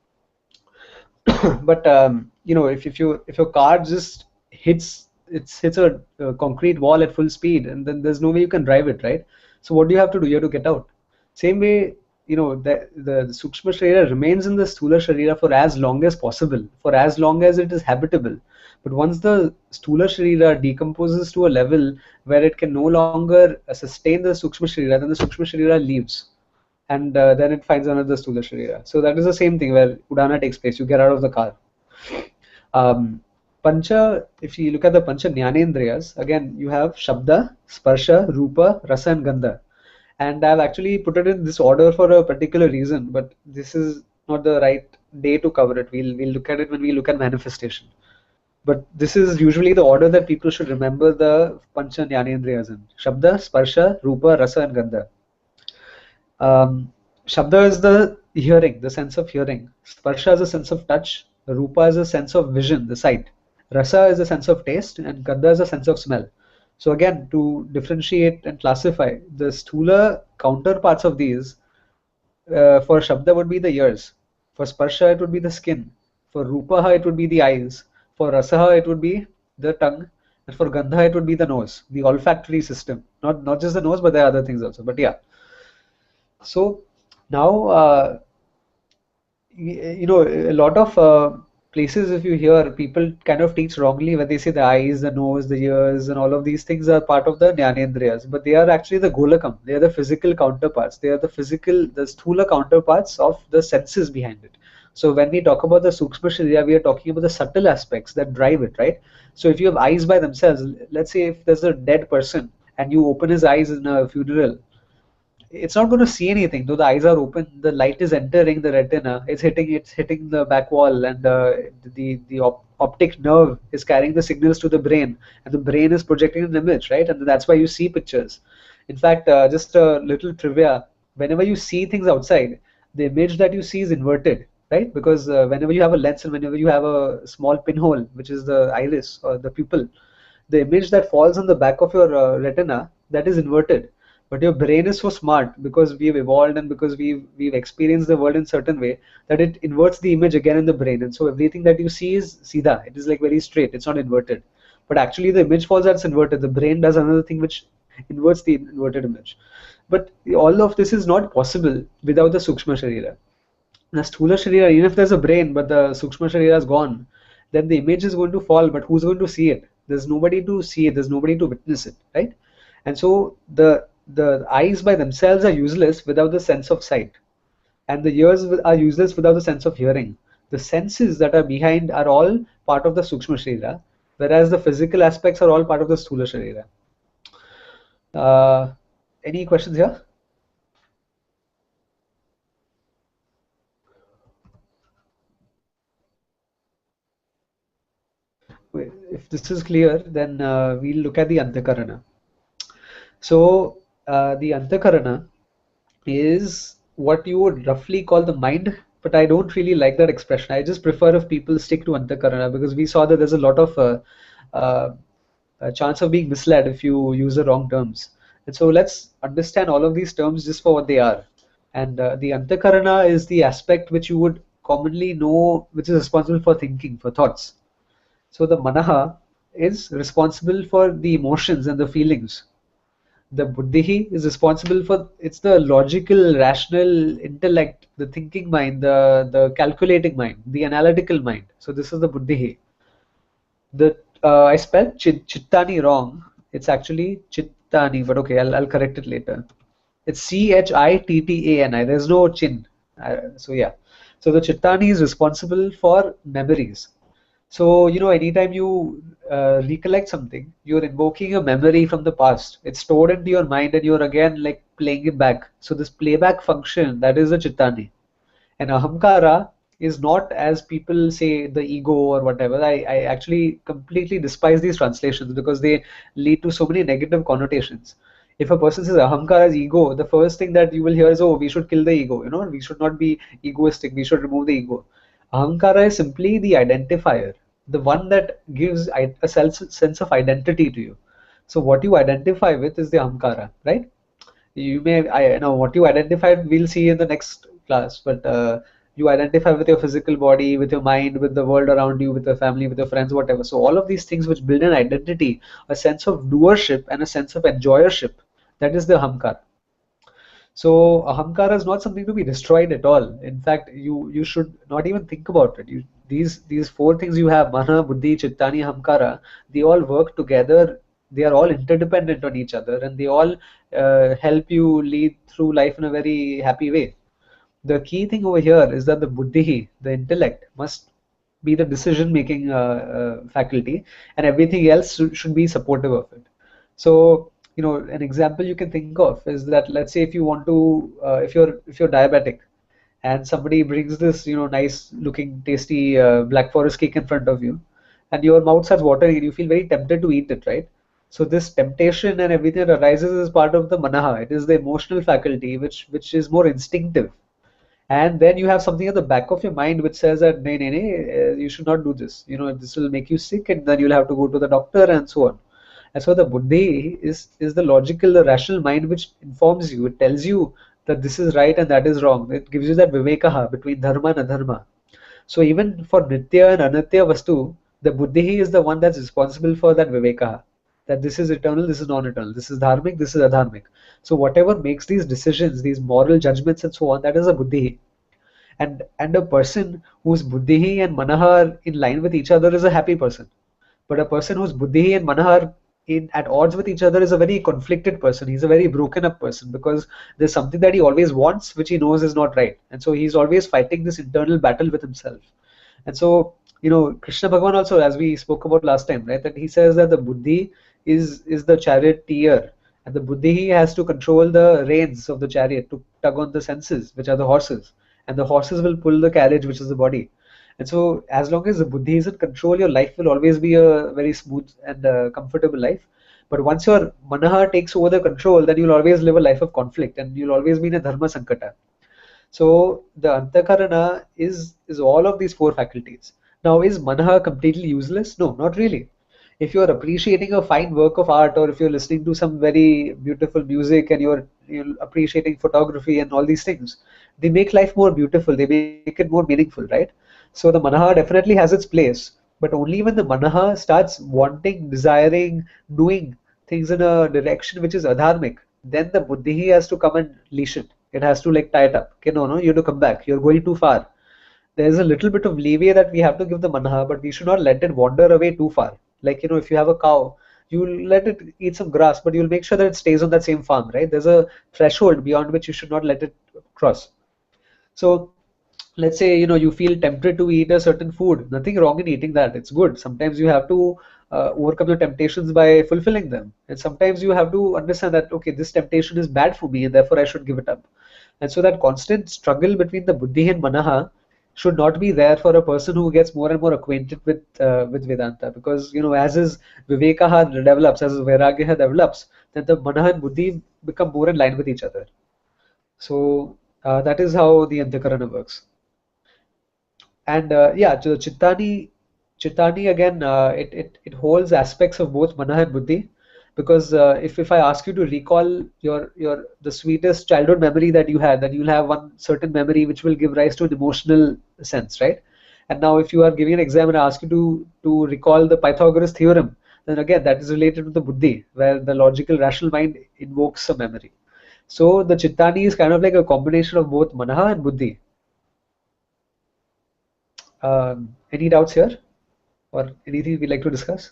But if your car just hits a concrete wall at full speed, and then there's no way you can drive it, right? So what do you have to do? You have to get out. Same way, the sukshma sharira remains in the stula sharira for as long as possible, for as long as it is habitable. But once the stula sharira decomposes to a level where it can no longer sustain the sukshma sharira, then the sukshma sharira leaves, and then it finds another stula sharira. So that is the same thing where udana takes place. You get out of the car. Pancha, if you look at the pancha jnanendriyas, again you have shabda, sparsha, rupa, rasa, and gandha. And I've actually put it in this order for a particular reason, but this is not the right day to cover it. We'll look at it when we look at manifestation. But this is usually the order that people should remember the pancha jnanendriyas in: shabda, sparsha, rupa, rasa, and gandha. Shabda is the hearing, the sense of hearing. Sparsha is a sense of touch. Rupa is a sense of vision, the sight. Rasa is a sense of taste, and gandha is a sense of smell. So again, to differentiate and classify, the stula counterparts of these, for shabda would be the ears. For sparsha, it would be the skin. For rupaha, it would be the eyes. For rasaha, it would be the tongue. And for gandha, it would be the nose, the olfactory system. Not just the nose, but there are other things also. But yeah. So now, you know, a lot of places, if you hear, people kind of teach wrongly when they say the eyes, the nose, the ears, and all of these things are part of the Jnanendriyas, but they are actually the Golakam. They are the physical counterparts. They are the physical, the Sthula counterparts of the senses behind it. So when we talk about the Sukshma Sharira, we are talking about the subtle aspects that drive it, right? So if you have eyes by themselves, let's say if there's a dead person and you open his eyes in a funeral, it's not going to see anything though the eyes are open. The light is entering the retina, it's hitting the back wall, and the optic nerve is carrying the signals to the brain, and the brain is projecting an image, right? And that's why you see pictures. In fact, just a little trivia: whenever you see things outside, the image that you see is inverted, right? Because whenever you have a lens and whenever you have a small pinhole, which is the iris or the pupil, the image that falls on the back of your retina, that is inverted. But your brain is so smart, because we've evolved and because we've experienced the world in certain way, that it inverts the image again in the brain, and so everything that you see is sida. It is like very straight. It's not inverted. But actually, the image falls as inverted. The brain does another thing which inverts the inverted image. But all of this is not possible without the Sukshma Sharira. The Sthula Sharira, even if there's a brain, but the Sukshma Sharira is gone, then the image is going to fall, but who's going to see it? There's nobody to see it, there's nobody to witness it, right? And so the eyes by themselves are useless without the sense of sight, and the ears are useless without the sense of hearing. The senses that are behind are all part of the Sukshma Sharira, whereas the physical aspects are all part of the Sthula Sharira. Any questions here? If this is clear, then we'll look at the Antakarana. So the Antakarana is what you would roughly call the mind, but I don't really like that expression. I just prefer if people stick to Antakarana, because we saw that there's a lot of a chance of being misled if you use the wrong terms. And so let's understand all of these terms just for what they are. And the Antakarana is the aspect which you would commonly know, which is responsible for thinking, for thoughts. So the Manaha is responsible for the emotions and the feelings. The Buddhi is responsible for, it's the logical, rational intellect, the thinking mind, the calculating mind, the analytical mind. So this is the Buddhi. The I spelled Chittani wrong. It's actually Chittani, but okay, I'll correct it later. It's Chittani. There's no chin. So yeah. So the Chittani is responsible for memories. So, you know, anytime you recollect something, you're invoking a memory from the past. It's stored into your mind and you're again like playing it back. So this playback function, that is the Chittani. And Ahamkara is not, as people say, the ego or whatever. I actually completely despise these translations because they lead to so many negative connotations. If a person says Ahamkara is ego, the first thing that you will hear is, oh, we should kill the ego. You know, we should not be egoistic. We should remove the ego. Ahamkara is simply the identifier, the one that gives a sense of identity to you. So what you identify with is the Ahamkara, right? You may, I know what you identified, we'll see in the next class, but you identify with your physical body, with your mind, with the world around you, with your family, with your friends, whatever. So all of these things which build an identity, a sense of doership and a sense of enjoyership, that is the Ahamkara. So ahamkara is not something to be destroyed at all. In fact, you should not even think about it. These four things you have, mana, buddhi, chittani, ahamkara, they all work together. They are all interdependent on each other, and they all help you lead through life in a very happy way. The key thing over here is that the buddhi, the intellect, must be the decision-making faculty, and everything else should be supportive of it. So, you know, an example you can think of is that, let's say if you want to, if you're diabetic, and somebody brings this, you know, nice looking, tasty Black Forest cake in front of you, and your mouth starts watering, and you feel very tempted to eat it, right? So this temptation and everything that arises is part of the manaha. It is the emotional faculty which is more instinctive. And then you have something at the back of your mind which says that nay, nay, nay, you should not do this. You know, this will make you sick, and then you'll have to go to the doctor and so on. And so the buddhi is the logical, the rational mind which informs you. It tells you that this is right and that is wrong. It gives you that vivekaha between dharma and adharma. So even for nitya and anitya vastu, the buddhi is the one that's responsible for that vivekaha. That this is eternal, this is non-eternal, this is dharmic, this is adharmic. So whatever makes these decisions, these moral judgments and so on, that is a buddhi. and a person whose buddhi and manaha are in line with each other is a happy person. But a person whose buddhi and manaha are at odds with each other is a very conflicted person. He's a very broken up person, because there's something that he always wants which he knows is not right, and so he's always fighting this internal battle with himself. And so, Krishna Bhagavan also, as we spoke about last time, right, that he says that the buddhi is the charioteer, and the buddhi has to control the reins of the chariot to tug on the senses, which are the horses, and the horses will pull the carriage, which is the body. And so, as long as the buddhi is in control, your life will always be a very smooth and comfortable life. But once your manaha takes over the control, then you'll always live a life of conflict, and you'll always be in a dharma sankata. So the antakarana is all of these four faculties. Now, is manaha completely useless? No, not really. If you're appreciating a fine work of art, or if you're listening to some very beautiful music, and you're appreciating photography and all these things, they make life more beautiful, they make it more meaningful, right? So the manaha definitely has its place, but only when the manaha starts wanting, desiring, doing things in a direction which is adharmic, then the buddhi has to come and leash it. It has to like tie it up. Okay, no, you have to come back. You're going too far. There's a little bit of leeway that we have to give the manaha, but we should not let it wander away too far. Like, if you have a cow, you'll let it eat some grass, but you'll make sure that it stays on that same farm, right? There's a threshold beyond which you should not let it cross. So let's say you feel tempted to eat a certain food. Nothing wrong in eating that. It's good. Sometimes you have to overcome the temptations by fulfilling them, and sometimes you have to understand that, okay, this temptation is bad for me and therefore I should give it up. And so that constant struggle between the buddhi and manaha should not be there for a person who gets more and more acquainted with Vedanta, because as his vivekaha develops, as his vairagya develops, then the manaha and buddhi become more in line with each other. So that is how the antakarana works. And yeah, so Chittani again, it holds aspects of both manaha and buddhi, because if I ask you to recall the sweetest childhood memory that you had, then you'll have one certain memory which will give rise to an emotional sense, right? And now if you are giving an exam and I ask you to recall the Pythagoras theorem, then again that is related to the buddhi, where the logical rational mind invokes a memory. So the Chittani is kind of like a combination of both manaha and buddhi. Any doubts here, or anything we'd like to discuss?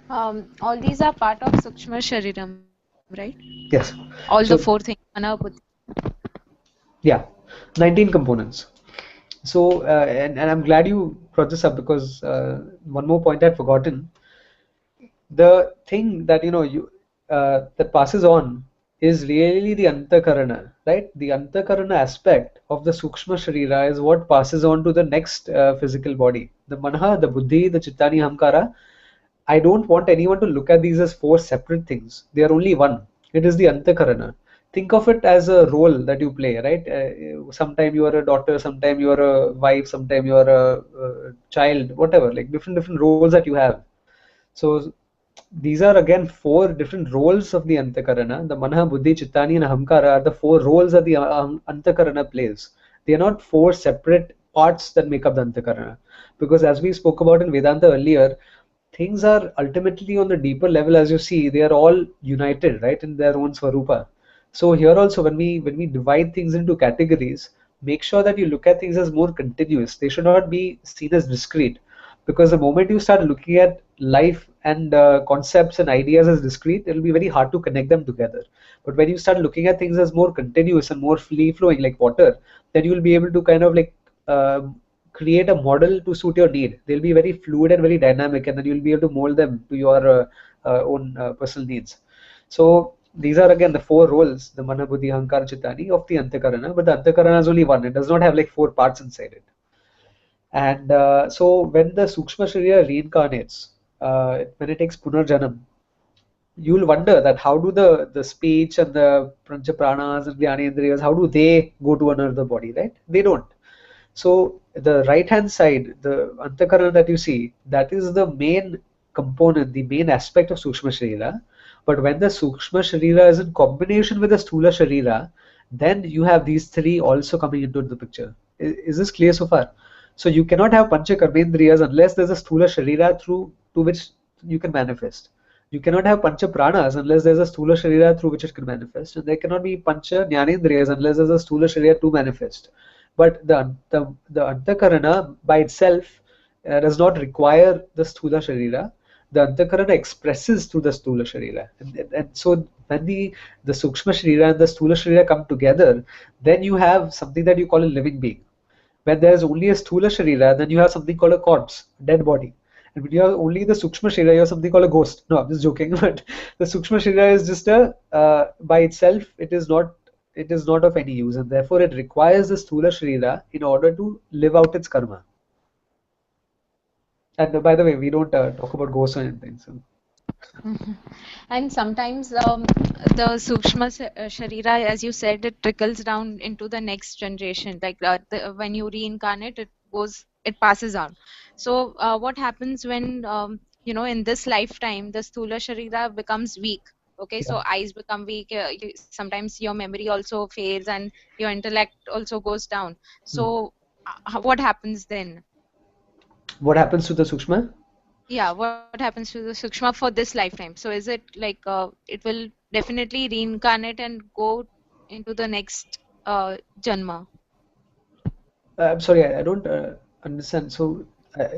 All these are part of Sukshma Shariram, right? Yes. All the four things. Mana, buddhi. Yeah, 19 components. So, and I'm glad you brought this up, because one more point I'd forgotten. The thing that that passes on is really the antakarana, right? The antakarana aspect of the Sukshma Śarīra is what passes on to the next physical body. The manaha, the buddhi, the chittani, ahamkara. I don't want anyone to look at these as four separate things. They are only one. It is the antakarana. Think of it as a role that you play, right? Sometime you are a daughter, sometime you are a wife, sometime you are a child, whatever, like different roles that you have. So these are again four different roles of the antakarana. The manaha, buddhi, chittani, and ahamkara are the four roles that the antakarana plays. They are not four separate parts that make up the antakarana, because as we spoke about in Vedanta earlier, things are ultimately on the deeper level. As you see, they are all united, right, in their own swarupa. So here also, when we divide things into categories, make sure that you look at things as more continuous. They should not be seen as discrete, because the moment you start looking at life and concepts and ideas as discrete, it will be very hard to connect them together. But when you start looking at things as more continuous and more free flowing like water, then you will be able to kind of like create a model to suit your need. They'll be very fluid and very dynamic, and then you'll be able to mold them to your own personal needs. So these are again the four roles, the mana, buddhi, ahankara, chittani, of the antakarana. But the antakarana is only one. It does not have like four parts inside it. And so when the Sukshma Śarīra reincarnates, when it takes Punarjanam, you'll wonder that how do the speech and the Pancha Pranas and the Jnanendriyas, how do they go to another body, right? They don't. So the right hand side, the antakarana that you see, that is the main component, the main aspect of Sukshma Śarīra. But when the Sukshma Śarīra is in combination with the Sthula Śarīra, then you have these three also coming into the picture. Is this clear so far? So you cannot have Pancha Karmendriyas unless there's a Sthula Śarīra to which you can manifest. You cannot have pancha pranas unless there's a stula sharira through which it can manifest, and there cannot be pancha jnanendriyas unless there's a stula sharira to manifest. But the antakarana by itself does not require the stula sharira. The antakarana expresses through the stula sharira, and so when the sukshma sharira and the stula sharira come together, then you have something that you call a living being. When there's only a stula sharira, then you have something called a corpse, dead body. And when you have only the sukshma sharira, you have something called a ghost. No, I'm just joking. But the sukshma sharira is just a by itself, it is not of any use, and therefore it requires the stula sharira in order to live out its karma. And by the way, we don't talk about ghosts or anything. So. And sometimes the sukshma sharira, as you said, it trickles down into the next generation. Like when you reincarnate, it passes on. So what happens when in this lifetime the stula sharira becomes weak? Okay, so eyes become weak. Sometimes your memory also fades, and your intellect also goes down. So what happens then? What happens to the sukshma? Yeah, what happens to the sukshma for this lifetime? So is it like it will definitely reincarnate and go into the next janma? I'm sorry, I don't understand. So,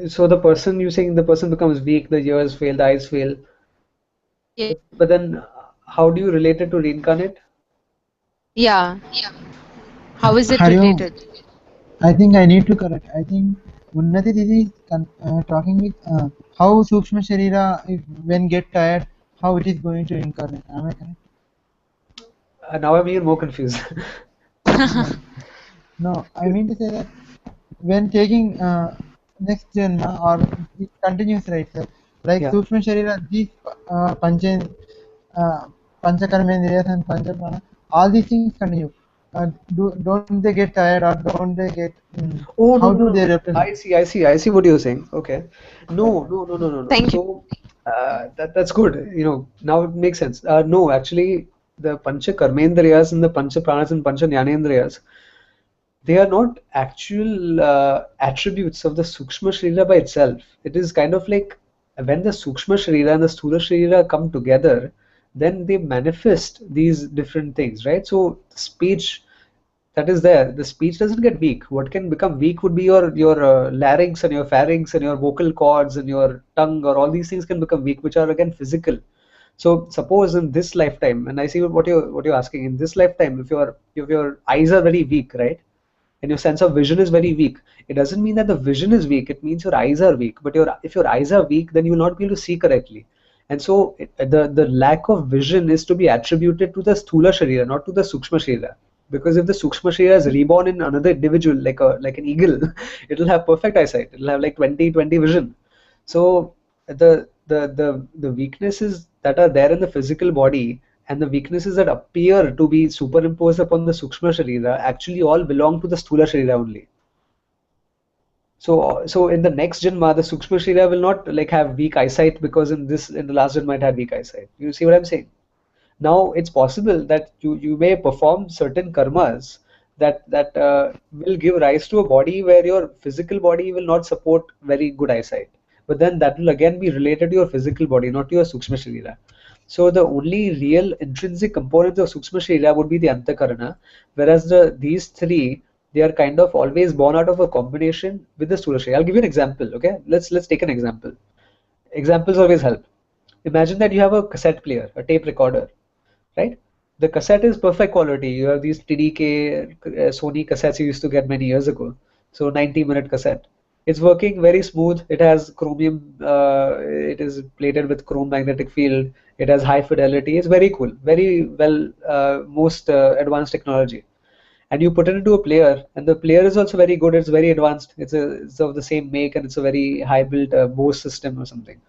so the person, you're saying the person becomes weak, the ears fail, the eyes fail. Yeah. But then, how do you relate it to reincarnate? Yeah. How is it Hariom, related? I think I need to correct. I think Unnati Didi is talking with how Sukshma Sharira, when get tired, how it is going to incarnate. Am I correct? Now I'm even more confused. No, I mean to say that when taking next janma or it continues, right, sir? Like Yeah. Sukshma Sharira, these Panchakarmendriyas and Panchaprana, all these things continue. Don't they get tired or don't they get? Oh, How no, do no, they no. represent? I see what you're saying. Okay. No. Thank you. So, that's good. Now it makes sense. No, actually, the Pancha Karmendriyas and the Pancha Pranas and Pancha Jnanendriyas, they are not actual attributes of the Sukshma Sharira by itself. It is kind of like when the Sukshma Sharira and the Sthula Sharira come together, then they manifest these different things, right? So speech that is there, the speech doesn't get weak. What can become weak would be your larynx and your pharynx and your vocal cords and your tongue, or all these things can become weak, which are again physical. So suppose in this lifetime, and I see what you're asking, in this lifetime, if your eyes are very weak, right, and your sense of vision is very weak, it doesn't mean that the vision is weak. It means your eyes are weak. But if your eyes are weak, then you will not be able to see correctly. And so the lack of vision is to be attributed to the sthula sharira, not to the sukshma sharira. Because if the sukshma sharira is reborn in another individual, like an eagle, it'll have perfect eyesight. It'll have like 20/20 vision. So the weaknesses that are there in the physical body and the weaknesses that appear to be superimposed upon the sukshma sharira actually all belong to the sthula sharira only. So in the next janma, the sukshma sharira will not like have weak eyesight because in the last janma it had weak eyesight. You see what I'm saying? Now it's possible that you may perform certain karmas that will give rise to a body where your physical body will not support very good eyesight. But then that will again be related to your physical body, not to your sukshma sharira. So the only real intrinsic component of sukshma sharira would be the antakarana, whereas these three, they are kind of always born out of a combination with the sthula sharira. I'll give you an example. Okay, let's take an example. Examples always help. Imagine that you have a cassette player, a tape recorder, right? The cassette is perfect quality. You have these TDK Sony cassettes you used to get many years ago. So 90-minute cassette. It's working very smooth. It has chromium. It is plated with chrome magnetic field. It has high fidelity. It's very cool. Very well, most advanced technology. And you put it into a player, and the player is also very good. It's very advanced. It's of the same make, and it's a very high built Bose system or something.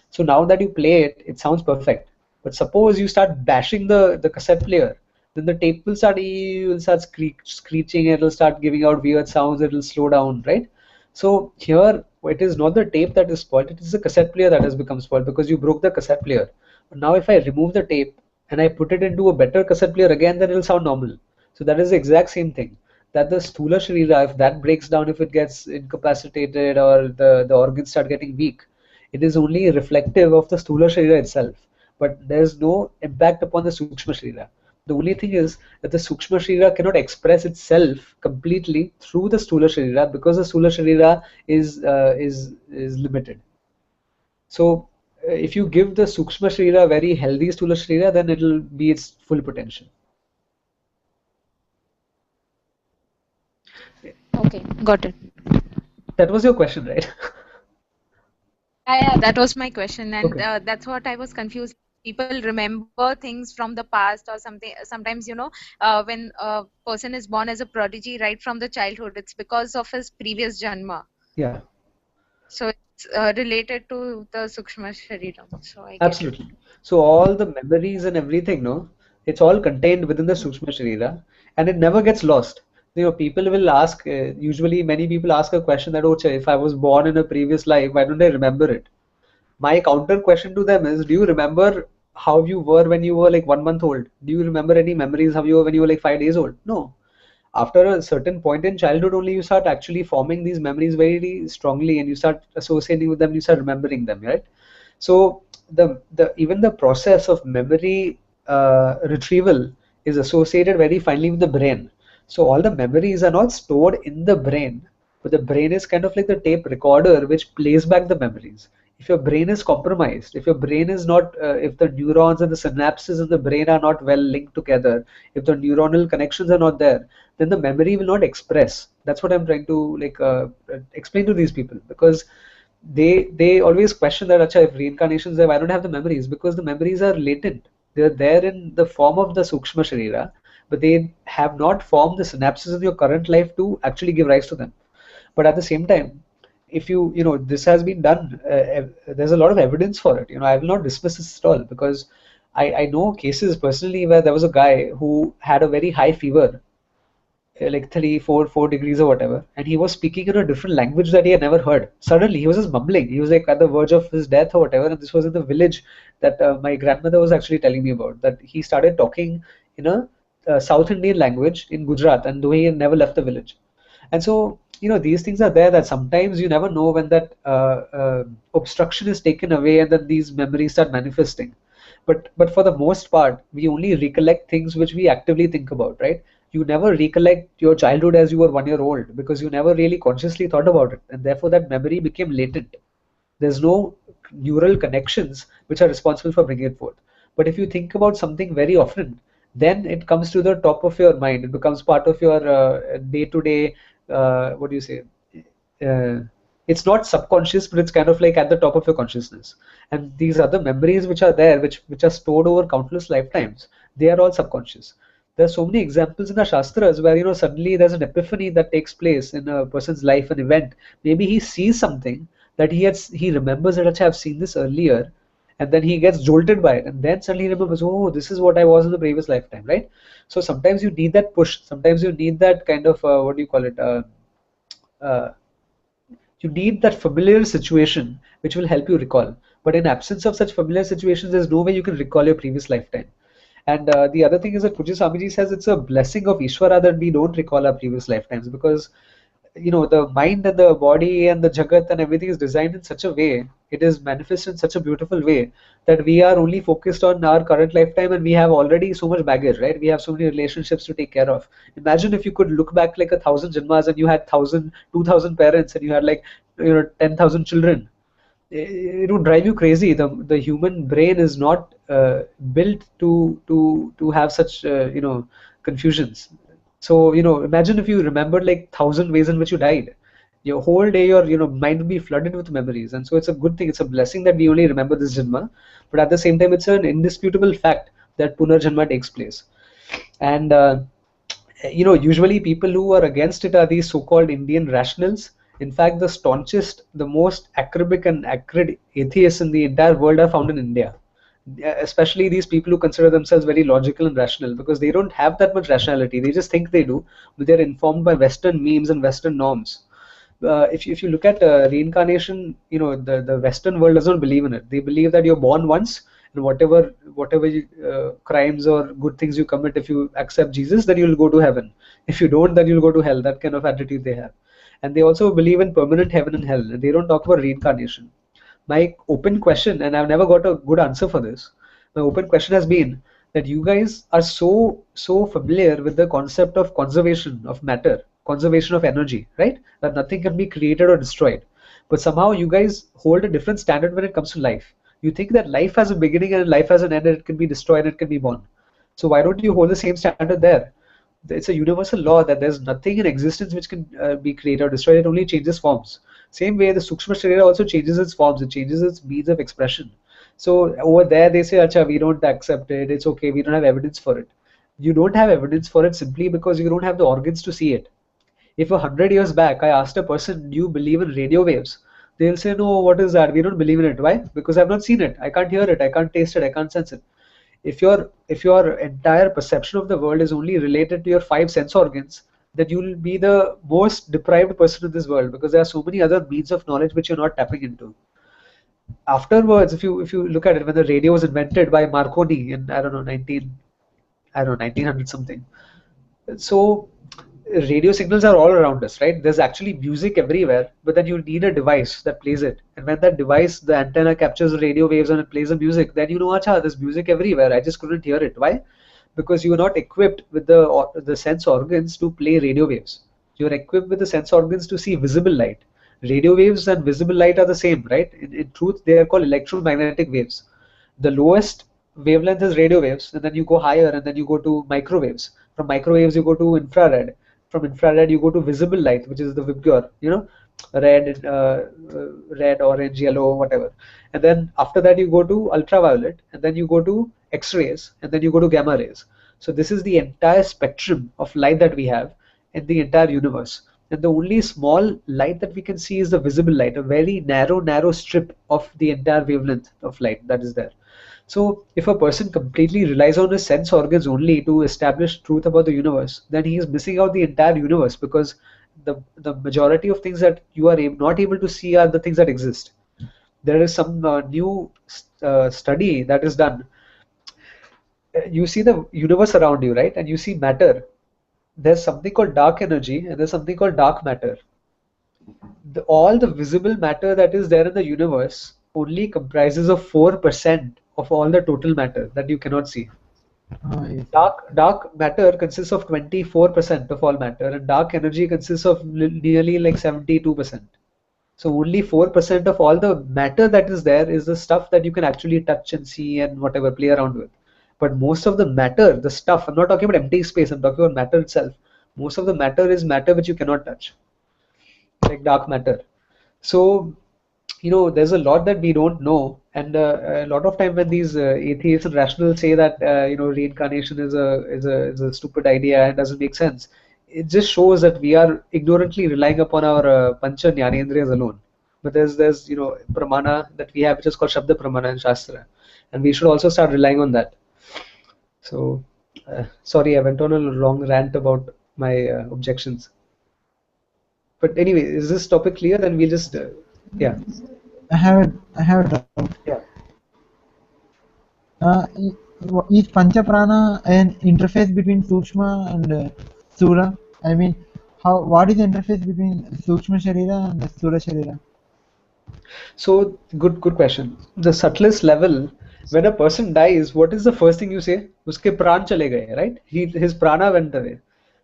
So now that you play it, it sounds perfect. But suppose you start bashing the cassette player, then the tape will start screeching. It'll start giving out weird sounds. It'll slow down, right? So here it is not the tape that is spoiled. It is the cassette player that has become spoiled because you broke the cassette player. But now if I remove the tape and I put it into a better cassette player again, then it'll sound normal. So that is the exact same thing. That the sthula sharira, if that breaks down, if it gets incapacitated or the organs start getting weak, it is only reflective of the sthula sharira itself. but there's no impact upon the Sukshma Sharira. The only thing is that the Sukshma Sharira cannot express itself completely through the Stula Sharira because the Stula Sharira is limited. So if you give the Sukshma Sharira a very healthy Stula Sharira, then it will be its full potential. Okay, got it. That was your question, right? Yeah, that was my question, and Okay. that's what I was confused. People remember things from the past or something. Sometimes, when a person is born as a prodigy right from the childhood, it's because of his previous janma. Yeah. So it's related to the Sukshma Sharira. So I get it. Absolutely. So all the memories and everything, no, it's all contained within the Sukshma Sharira, and it never gets lost. People will ask, usually many people ask a question that, oh, if I was born in a previous life, why don't I remember it? My counter question to them is, do you remember how you were when you were like 1 month old? Do you remember any memories how you were when you were like 5 days old? No. After a certain point in childhood only you start actually forming these memories very strongly, and you start associating with them, you start remembering them, right? So the even the process of memory retrieval is associated very finely with the brain. So all the memories are not stored in the brain, but the brain is kind of like the tape recorder which plays back the memories. If your brain is compromised, if your brain is not, if the neurons and the synapses in the brain are not well linked together, if the neuronal connections are not there, then the memory will not express. That's what I'm trying to explain to these people, because they always question that, acha, if reincarnations there, why don't I have the memories? Because the memories are latent. They're there in the form of the Sukshma Sharira, but they have not formed the synapses in your current life to actually give rise to them. But at the same time, if this has been done, there's a lot of evidence for it. I will not dismiss this at all, because I know cases personally where there was a guy who had a very high fever, like 3, 4 degrees or whatever, and he was speaking in a different language that he had never heard. Suddenly he was just mumbling. He was like at the verge of his death or whatever, and this was in the village that my grandmother was actually telling me about, that he started talking in a South Indian language in Gujarat, and though he had never left the village. And so these things are there, that sometimes you never know when that obstruction is taken away and then these memories start manifesting. But for the most part, we only recollect things which we actively think about, right? You never recollect your childhood as you were 1 year old, because you never really consciously thought about it, and therefore that memory became latent. There's no neural connections which are responsible for bringing it forth. But if you think about something very often, then it comes to the top of your mind. It becomes part of your day-to-day, what do you say? It's not subconscious, but it's kind of like at the top of your consciousness. And these other memories which are there, which are stored over countless lifetimes, they are all subconscious. There are so many examples in the Shastras where suddenly there's an epiphany that takes place in a person's life, an event. Maybe he sees something that he remembers that I've seen this earlier, and then he gets jolted by it, and then suddenly he remembers, oh, this is what I was in the previous lifetime, right? So sometimes you need that push. Sometimes you need that kind of what do you call it? You need that familiar situation which will help you recall. But in absence of such familiar situations, there's no way you can recall your previous lifetime. And the other thing is that Pujya Swamiji says it's a blessing of Ishvara that we don't recall our previous lifetimes, because the mind and the body and the Jagat and everything is designed in such a way, it is manifested in such a beautiful way, that we are only focused on our current lifetime, and we have already so much baggage, right? We have so many relationships to take care of. Imagine if you could look back like 1,000 janmas and you had 1,000, 2,000 parents, and you had 10,000 children. It would drive you crazy. The human brain is not built to have such confusions. So imagine if you remembered 1,000 ways in which you died. Your whole day, your mind will be flooded with memories. And so it's a good thing. It's a blessing that we only remember this janma. But at the same time, it's an indisputable fact that punarjanma takes place. And usually people who are against it are these so-called Indian rationals. In fact, the staunchest, the most acerbic and acrid atheists in the entire world are found in India. Especially these people who consider themselves very logical and rational, because they don't have that much rationality. They just think they do, but they're informed by Western memes and Western norms. If you look at reincarnation, the Western world does not believe in it. They believe that you're born once, and whatever crimes or good things you commit, if you accept Jesus, then you'll go to heaven. If you don't, then you'll go to hell. That kind of attitude they have. And they also believe in permanent heaven and hell. They don't talk about reincarnation. My open question, and I've never got a good answer for this, My open question has been that you guys are so familiar with the concept of conservation of matter, conservation of energy, right? That nothing can be created or destroyed. But somehow you guys hold a different standard when it comes to life. You think that life has a beginning and life has an end, and it can be destroyed and it can be born. So why don't you hold the same standard there? It's a universal law that there's nothing in existence which can be created or destroyed. It only changes forms. Same way, the Sukshma Sharira also changes its forms. It changes its means of expression. So over there, they say, "Acha, we don't accept it. It's okay. We don't have evidence for it." You don't have evidence for it simply because you don't have the organs to see it. If 100 years back I asked a person, "Do you believe in radio waves?" They'll say, "No, what is that? We don't believe in it." Why? Because I've not seen it. I can't hear it. I can't taste it. I can't sense it. If your entire perception of the world is only related to your 5 sense organs, then you'll be the most deprived person in this world, because there are so many other means of knowledge which you're not tapping into. Afterwards, if you look at it, when the radio was invented by Marconi in, I don't know, 1900 something. So radio signals are all around us, right? There's actually music everywhere, but then you need a device that plays it. And when that device, the antenna, captures the radio waves and it plays the music, then you know, acha, there's music everywhere. I just couldn't hear it. Why? Because you're not equipped with the sense organs to play radio waves. You're equipped with the sense organs to see visible light. Radio waves and visible light are the same, right? In truth, they are called electromagnetic waves. The lowest wavelength is radio waves, and then you go higher, and then you go to microwaves. From microwaves, you go to infrared. From infrared, you go to visible light, which is the Vibgyor, red, orange, yellow, whatever. And then after that, you go to ultraviolet, and then you go to X-rays, and then you go to gamma rays. So this is the entire spectrum of light that we have in the entire universe. And the only small light that we can see is the visible light, a very narrow strip of the entire wavelength of light that is there. So if a person completely relies on his sense organs only to establish truth about the universe, then he is missing out the entire universe, because the majority of things that you are not able to see are the things that exist. There is some new study that is done. You see the universe around you, right? And you see matter. There's something called dark energy and there's something called dark matter. All the visible matter that is there in the universe only comprises of 4% of all the total matter that you cannot see. Yes. Dark matter consists of 24% of all matter, and dark energy consists of nearly like 72%. So only 4% of all the matter that is there is the stuff that you can actually touch and see and whatever, play around with. But most of the matter, the stuff, I'm not talking about empty space, I'm talking about matter itself. Most of the matter is matter which you cannot touch, like dark matter. So, there's a lot that we don't know, and a lot of time when these atheists and rationals say that reincarnation is a stupid idea and doesn't make sense, it just shows that we are ignorantly relying upon our pancha jnanendriyas alone. But there's pramana that we have, which is called Shabda Pramana in Shastra, and we should also start relying on that. So, sorry, I went on a long rant about my objections. But anyway, is this topic clear? Then we'll just yeah. I have a doubt. Yeah. Is Pancha Prana an interface between Sukshma and Sthula? I mean, what is the interface between Sukshma Sharira and the Sthula Sharira? So good question. The subtlest level, when a person dies, what is the first thing you say? Uske pran chale gaye, right? His prana went away.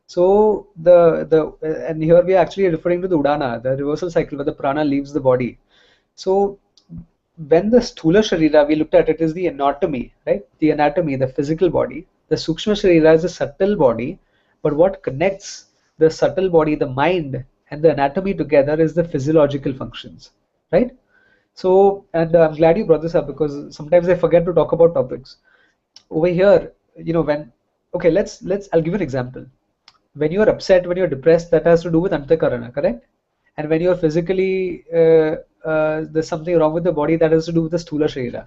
So and here we are actually referring to the udana, the reversal cycle where the prana leaves the body. So when the Sthula Sharira, we looked at it, is the anatomy, right? The anatomy, the physical body. The Sukshma Sharira is the subtle body, but what connects the subtle body, the mind, and the anatomy together is the physiological functions, right? So, and I'm glad you brought this up, because sometimes I forget to talk about topics. Over here, okay, I'll give you an example. When you're upset, when you're depressed, that has to do with antakarana, correct? And when you're physically, there's something wrong with the body, that has to do with the Sthula Sharira.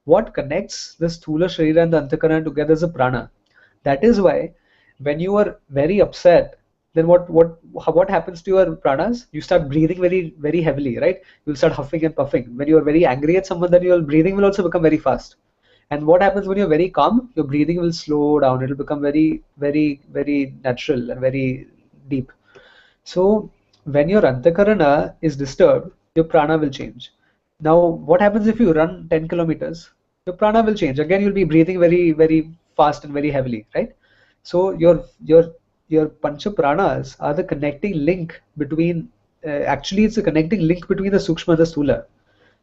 What connects the Sthula Sharira and the antakarana together is the prana. That is why when you are very upset, then what happens to your pranas? You start breathing very, very heavily, right? You'll start huffing and puffing. When you're very angry at someone, then your breathing will also become very fast. And what happens when you're very calm? Your breathing will slow down. It'll become very, very, very natural and very deep. So when your antakarana is disturbed, your prana will change. Now, what happens if you run 10 kilometers your prana will change. Again, you'll be breathing very, very fast and very heavily, right? So your pancha pranas are the connecting link between. Actually, it's a connecting link between the sukshma and the stula.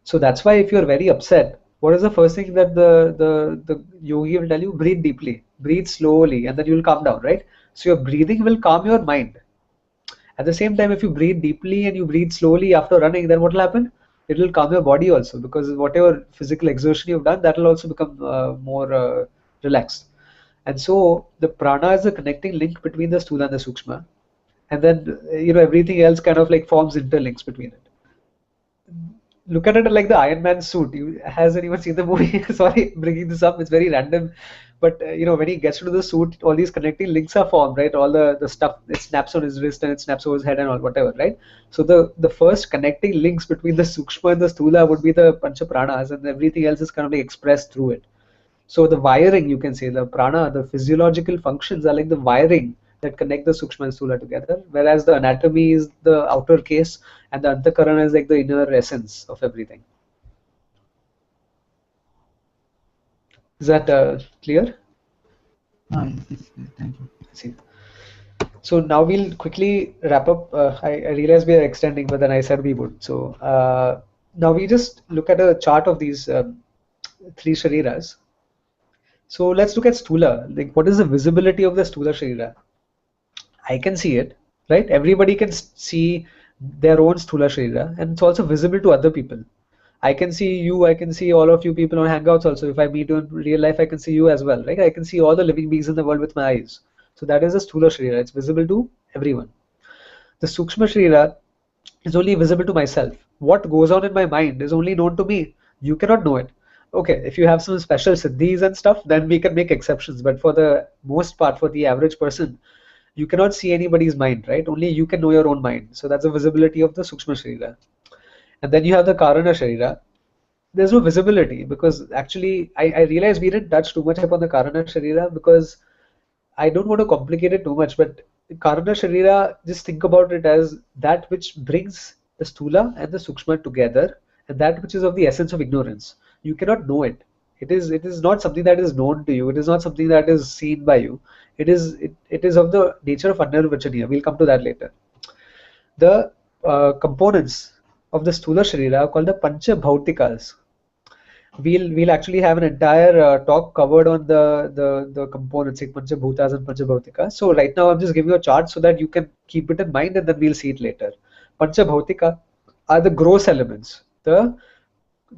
So that's why if you're very upset, what is the first thing that the yogi will tell you? Breathe deeply, breathe slowly, and then you'll calm down, right? So your breathing will calm your mind. At the same time, if you breathe deeply and you breathe slowly after running, then what will happen? It will calm your body also, because whatever physical exertion you've done, that will also become more relaxed. And so the prana is the connecting link between the stula and the sukshma, and then everything else kind of like forms interlinks between it. Look at it like the Iron Man suit. Has anyone seen the movie? Sorry, bringing this up. It's very random, but when he gets into the suit, all these connecting links are formed, right? All the stuff, it snaps on his wrist and it snaps over his head and all whatever, right? So the first connecting links between the sukshma and the stula would be the pancha pranas, and everything else is kind of like expressed through it. So the wiring, you can say, the prana, the physiological functions are like the wiring that connect the sukshma and stula together, whereas the anatomy is the outer case and the antakarana is like the inner essence of everything. Is that clear? Yes, thank you. See. So now we'll quickly wrap up. I realize we are extending, but then I said we would. So now we just look at a chart of these three shariras. So let's look at stula. Like, what is the visibility of the stula sharira? I can see it, right? Everybody can see their own stula sharira, and it's also visible to other people. I can see you, I can see all of you people on Hangouts also. If I meet you in real life, I can see you as well, right? I can see all the living beings in the world with my eyes. So that is a stula sharira. It's visible to everyone. The sukshma sharira is only visible to myself. What goes on in my mind is only known to me. You cannot know it. Okay, if you have some special siddhis and stuff, then we can make exceptions. But for the most part, for the average person, you cannot see anybody's mind, right? Only you can know your own mind. So that's the visibility of the sukshma sharira. And then you have the karana sharira. There's no visibility, because actually I realize we didn't touch too much upon the karana sharira, because I don't want to complicate it too much, but karana sharira, just think about it as that which brings the stula and the sukshma together, and that which is of the essence of ignorance. You cannot know it. It is not something that is known to you. It is not something that is seen by you. It is of the nature of anirvachaniya. We'll come to that later. The components of the stula sharira are called the pancha bhautikas. We'll actually have an entire talk covered on the components like pancha bhutas and pancha bhautika. So right now I'm just giving you a chart so that you can keep it in mind, and then we'll see it later. Pancha bhautika are the gross elements, the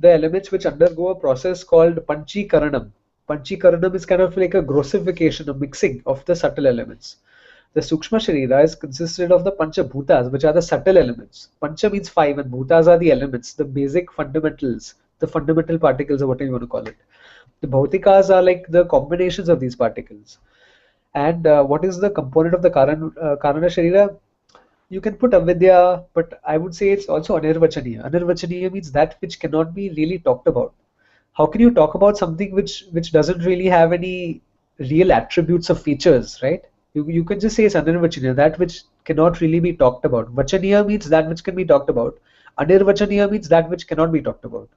elements which undergo a process called panchikaranam. Panchikaranam is kind of like a grossification, a mixing of the subtle elements. The sukshma sharira is consisted of the pancha bhutas, which are the subtle elements. Pancha means 5 and bhutas are the elements, the basic fundamentals, the fundamental particles, or whatever you want to call it. The bhautikas are like the combinations of these particles. And what is the component of the karana sharira? You can put avidya, but I would say it's also anirvachaniya. Anirvachaniya means that which cannot be really talked about. How can you talk about something which doesn't really have any real attributes or features, right? You can just say it's anirvachaniya, that which cannot really be talked about. Vachaniya means that which can be talked about. Anirvachaniya means that which cannot be talked about.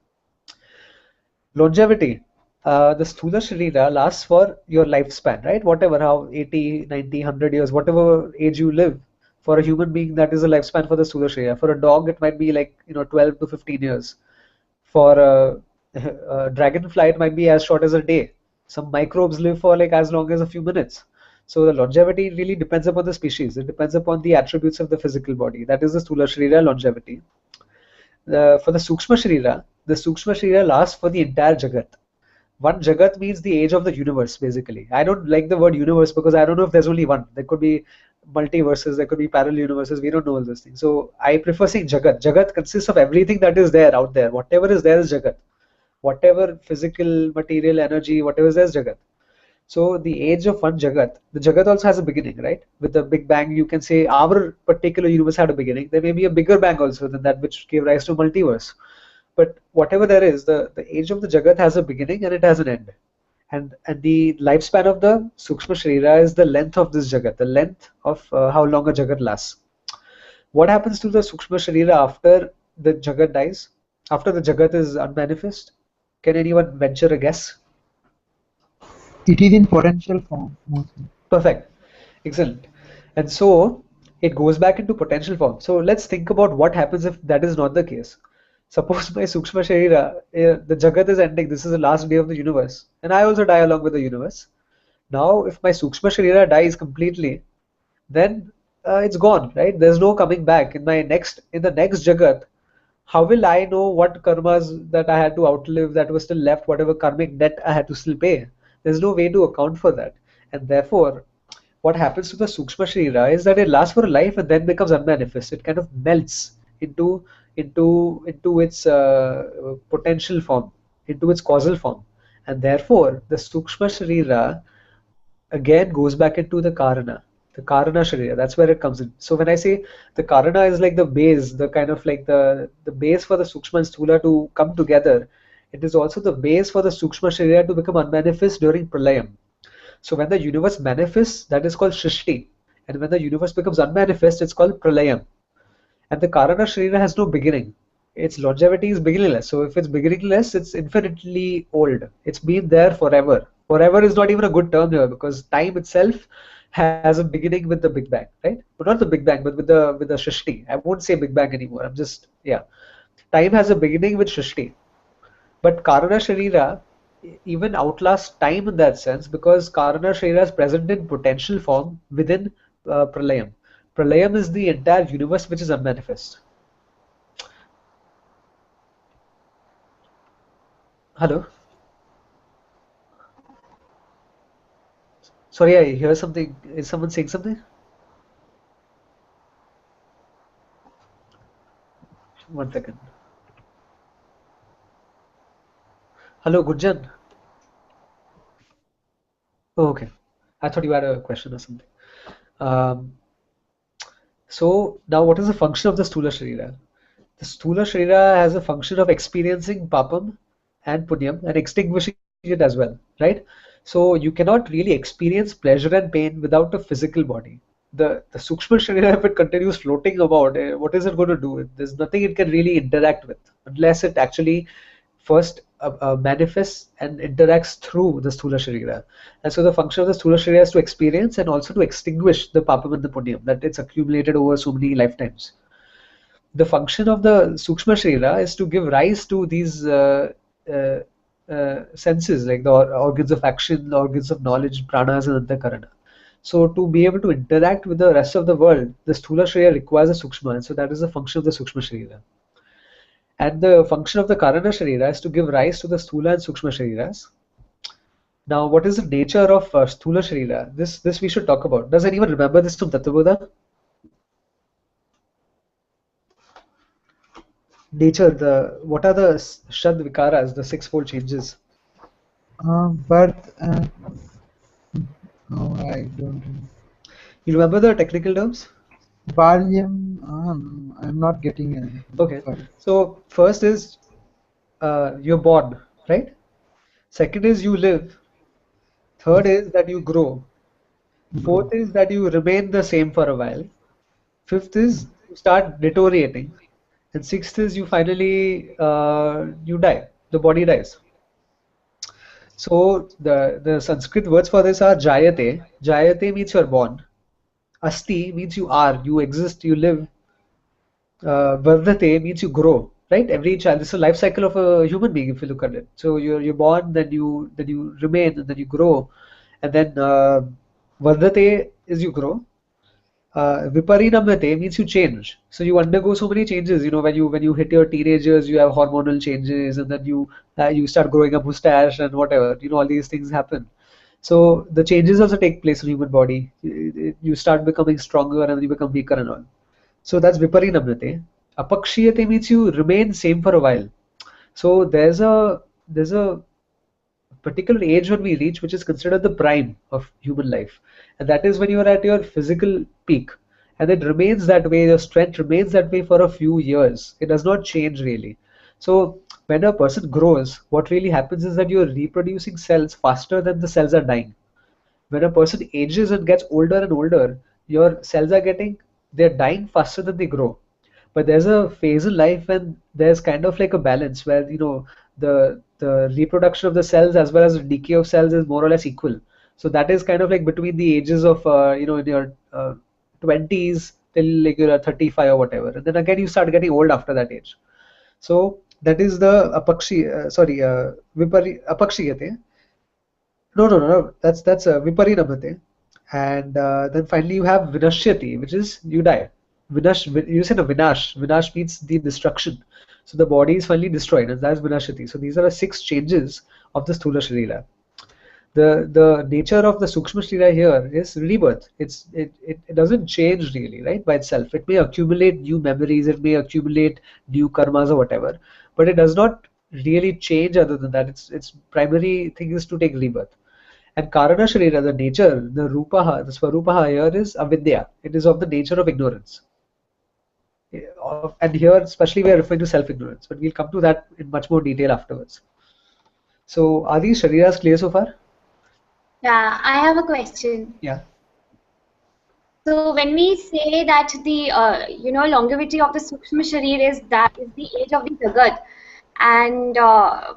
Longevity. The stula sharira lasts for your lifespan, right? Whatever, how 80, 90, 100 years, whatever age you live. For a human being, that is a lifespan for the stula sharira. For a dog, it might be like 12 to 15 years. For a dragonfly, it might be as short as a day. Some microbes live for like as long as a few minutes. So the longevity really depends upon the species. It depends upon the attributes of the physical body. That is the stula sharira longevity. For the sukshma sharira lasts for the entire jagat. One jagat means the age of the universe, basically. I don't like the word universe because I don't know if there's only one. There could be multiverses, there could be parallel universes. We don't know all those things. So I prefer saying jagat. Jagat consists of everything that is there out there. Whatever is there is jagat. Whatever physical, material, energy, whatever is there is jagat. So the age of one jagat, the jagat also has a beginning, right? With the Big Bang, you can say our particular universe had a beginning. There may be a bigger bang also than that which gave rise to multiverse. But whatever there is, the age of the jagat has a beginning and it has an end. And the lifespan of the sukshma sharira is the length of this jagat, the length of how long a jagat lasts. What happens to the sukshma sharira after the jagat dies? After the jagat is unmanifest? Can anyone venture a guess? It is in potential form mostly. Perfect. Excellent. And so it goes back into potential form. So let's think about what happens if that is not the case. Suppose my Sukshma Sharira, the Jagat is ending, this is the last day of the universe, and I also die along with the universe. Now, if my Sukshma Sharira dies completely, then it's gone, right? There's no coming back. In the next Jagat, how will I know what karmas that I had to outlive that was still left, whatever karmic debt I had to still pay? There's no way to account for that. And therefore, what happens to the Sukshma Sharira is that it lasts for a life and then becomes unmanifest. It kind of melts into its potential form, into its causal form. And therefore, the Sukshma Sharira again goes back into the Karana Sharira. That's where it comes in. So when I say the Karana is like the base, the kind of like the base for the Sukshma and Sthula to come together, it is also the base for the Sukshma Sharira to become unmanifest during Pralayam. So when the universe manifests, that is called Shrishti. And when the universe becomes unmanifest, it's called Pralayam. And the Karana Sharira has no beginning. Its longevity is beginningless. So if it's beginningless, it's infinitely old. It's been there forever. Forever is not even a good term here because time itself has a beginning with the Big Bang, right? But not the Big Bang, but with the Shrishti. I won't say Big Bang anymore. I'm just, yeah. Time has a beginning with Shrishti. But Karana Sharira even outlasts time in that sense because Karana Sharira is present in potential form within Pralayam. Pralayam is the entire universe which is unmanifest. Hello? Sorry, I hear something. Is someone saying something? One second. Hello, Gurjan. Oh, okay. I thought you had a question or something. Um, so now what is the function of the Stula Sharira? The Stula Sharira has a function of experiencing Papam and Punyam and extinguishing it as well, right? So you cannot really experience pleasure and pain without a physical body. The Sukshma Sharira, if it continues floating about, what is it going to do? There's nothing it can really interact with unless it actually first manifests and interacts through the Sthula Sharira. And so the function of the Sthula Sharira is to experience and also to extinguish the Papam and the Punyam that it's accumulated over so many lifetimes. The function of the Sukshma Sharira is to give rise to these uh, senses, like the organs of action, the organs of knowledge, pranas and antakarana. So to be able to interact with the rest of the world, the Sthula Sharira requires a Sukshma, and so that is the function of the Sukshma Sharira. And the function of the Karana Sharira is to give rise to the Sthula and Sukshma Shariras. Now, what is the nature of Sthula Sharira? This we should talk about. Does anyone remember this from Tattva Bodha? Nature, what are the Shad Vikaras, the sixfold changes? Birth and I don't know. You remember the technical terms? Balyam, I'm not getting it. Okay. Sorry. So first is you're born, right? Second is you live. Third is that you grow. Fourth is that you remain the same for a while. Fifth is you start deteriorating. And sixth is you finally you die. The body dies. So the Sanskrit words for this are Jayate. Jayate means you're born. Asti means you are, you exist, you live. Vardhate means you grow, right? Every child, this is a life cycle of a human being if you look at it. So you're born, then you remain, and then you grow, and then Vardhate is you grow. Viparinamyate means you change. So you undergo so many changes. You know, when you hit your teenagers, you have hormonal changes, and then you start growing a mustache and whatever. You know, all these things happen. So the changes also take place in human body. You start becoming stronger and then you become weaker and all. So that's viparinamyate. Apakshiyate means you remain same for a while. So there's a particular age when we reach which is considered the prime of human life, and that is when you are at your physical peak, and it remains that way. Your strength remains that way for a few years. It does not change really. So when a person grows, what really happens is that you're reproducing cells faster than the cells are dying. When a person ages and gets older and older, your cells are they're dying faster than they grow. But there's a phase in life when there's kind of like a balance where the reproduction of the cells as well as the decay of cells is more or less equal. So that is kind of like between the ages of in your 20s till like you're 35 or whatever, and then again you start getting old after that age. So that is the apakshiyate. No. That's viparinamate. And then finally you have vinashyati, which is you die. You said a vinash. Vinash means the destruction. So the body is finally destroyed, and that's vinashyati. So these are the 6 changes of the sthula sharira. The nature of the sukshma sharira here is rebirth. It doesn't change really, right, by itself. It may accumulate new memories, it may accumulate new karmas or whatever, but it does not really change other than that. Its primary thing is to take rebirth. And Karana Sharira, the nature, the Rupaha, the Swarupaha here is avidya. It is of the nature of ignorance. And here, especially, we are referring to self-ignorance, but we'll come to that in much more detail afterwards. So, are these Shariras clear so far? Yeah, I have a question. Yeah. So when we say that the longevity of the Sukshma Sharir is the age of the Jagat, and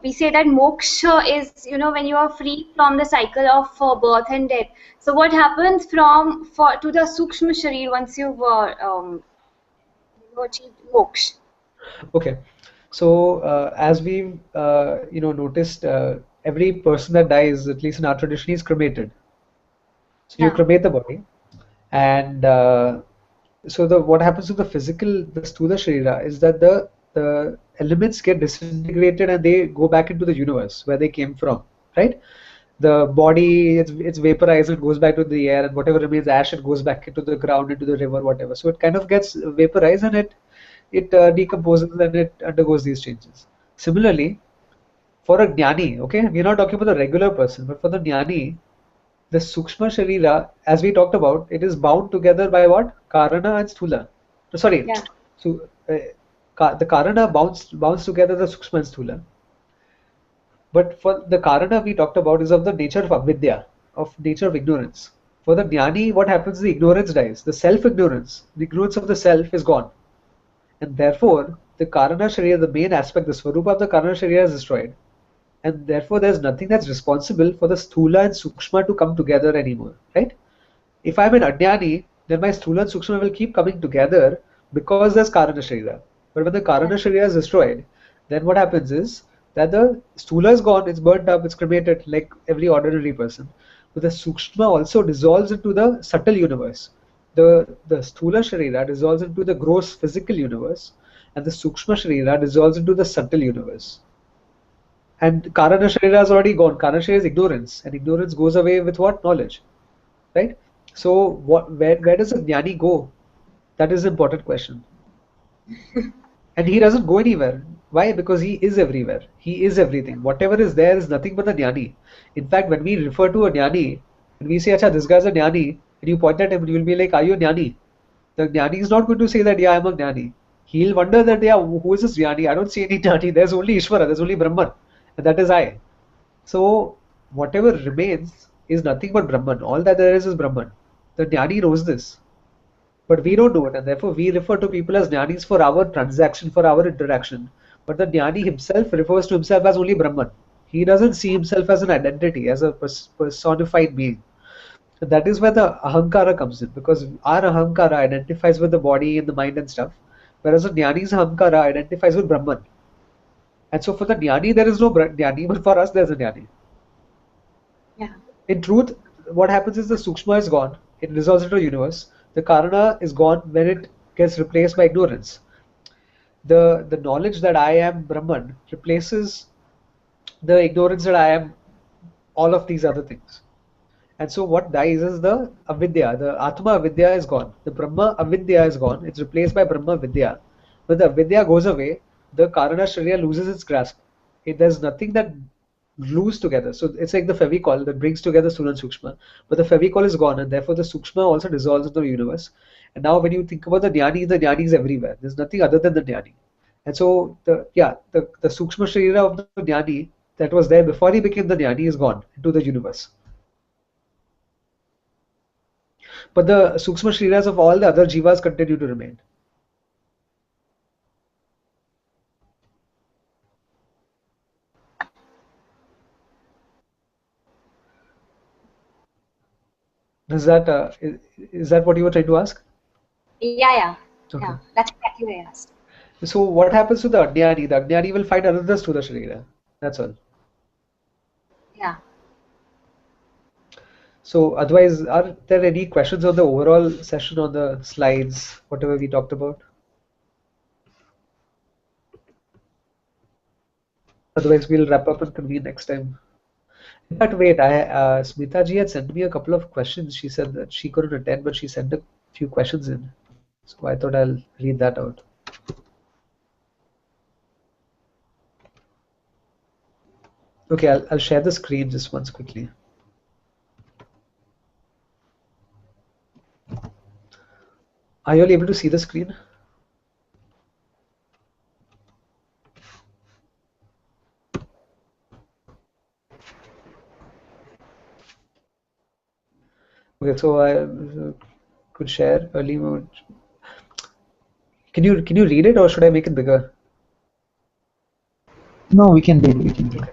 we say that moksha is when you are free from the cycle of birth and death. So what happens to the Sukshma Sharir once you've achieved moksha? Okay. So as we've noticed, every person that dies, at least in our tradition, is cremated. So you cremate the body, and so what happens to the sthula sharira is that the elements get disintegrated and they go back into the universe where they came from, right? The body, it's vaporized, it goes back to the air, and whatever remains ash, it goes back into the ground, into the river, whatever. So it kind of gets vaporized and it decomposes and it undergoes these changes. Similarly, for a jnani, okay, we're not talking about the regular person, but for the jnani, the sukshma sharira, as we talked about, it is bound together by what? Karana and sthula. Sorry, Yeah. So the karana bounds together the sukshma and sthula. But for the karana we talked about is of the nature of avidya, of nature of ignorance. For the jnani, what happens? The ignorance dies. The self-ignorance, the ignorance of the self is gone. And therefore, the karana sharira, the main aspect, the swarupa of the karana sharira is destroyed. And therefore, there's nothing that's responsible for the sthula and sukshma to come together anymore, right? If I'm an ajnani, then my sthula and sukshma will keep coming together because there's karana sharira. But when the karana sharira is destroyed, then what happens is that the sthula is gone, it's burnt up, it's cremated like every ordinary person. But the sukshma also dissolves into the subtle universe. The sthula sharira dissolves into the gross physical universe, and the sukshma sharira dissolves into the subtle universe. And Karana Sharira is already gone. Karana Sharira is ignorance, and ignorance goes away with what? Knowledge, right? So where does a jnani go? That is an important question. And he doesn't go anywhere. Why? Because he is everywhere. He is everything. Whatever is there is nothing but the jnani. In fact, when we refer to a jnani, when we say, "Acha, this guy's a jnani," and you point at him, you will be like, "Are you a jnani?" The jnani is not going to say that, "Yeah, I'm a jnani." He'll wonder that, "Yeah, who is this jnani? I don't see any jnani. There's only Ishvara. There's only Brahman. And that is I." So whatever remains is nothing but Brahman. All that there is Brahman. The jnani knows this, but we don't know it, and therefore we refer to people as jnanis for our transaction, for our interaction. But the jnani himself refers to himself as only Brahman. He doesn't see himself as an identity, as a personified being. So that is where the ahankara comes in, because our ahankara identifies with the body and the mind and stuff, whereas the jnani's ahankara identifies with Brahman. And so for the jnani, there is no jnani, but for us, there's a jnani. Yeah. In truth, what happens is the sukshma is gone. It dissolves into the universe. The karana is gone when it gets replaced by ignorance. The knowledge that I am Brahman replaces the ignorance that I am all of these other things. And so what dies is the avidya. The atma avidya is gone. The brahma avidya is gone. It's replaced by brahma vidya. When the avidya goes away, the karana sharira loses its grasp. There's nothing that glues together. So it's like the fevicol that brings together Sthula and Sukshma. But the fevicol is gone, and therefore the Sukshma also dissolves into the universe. And now when you think about the jnani is everywhere. There's nothing other than the jnani. And so the Sukshma Sharira of the jnani that was there before he became the jnani is gone into the universe. But the Sukshma Shariras of all the other jivas continue to remain. Is that what you were trying to ask? Yeah. Okay. Yeah, that's exactly what I asked. So what happens to the Ajnani? The Ajnani will find another Sthula Sharira. That's all. Yeah. So otherwise, are there any questions on the overall session on the slides, whatever we talked about? Otherwise, we'll wrap up and convene next time. In fact, wait, Smita ji had sent me a couple of questions. She said that she couldn't attend, but she sent a few questions in. So I thought I'll read that out. Okay, I'll share the screen just once quickly. Are you all able to see the screen? Okay, so I could share early mode. Can you read it, or should I make it bigger? No, we can read. We can read.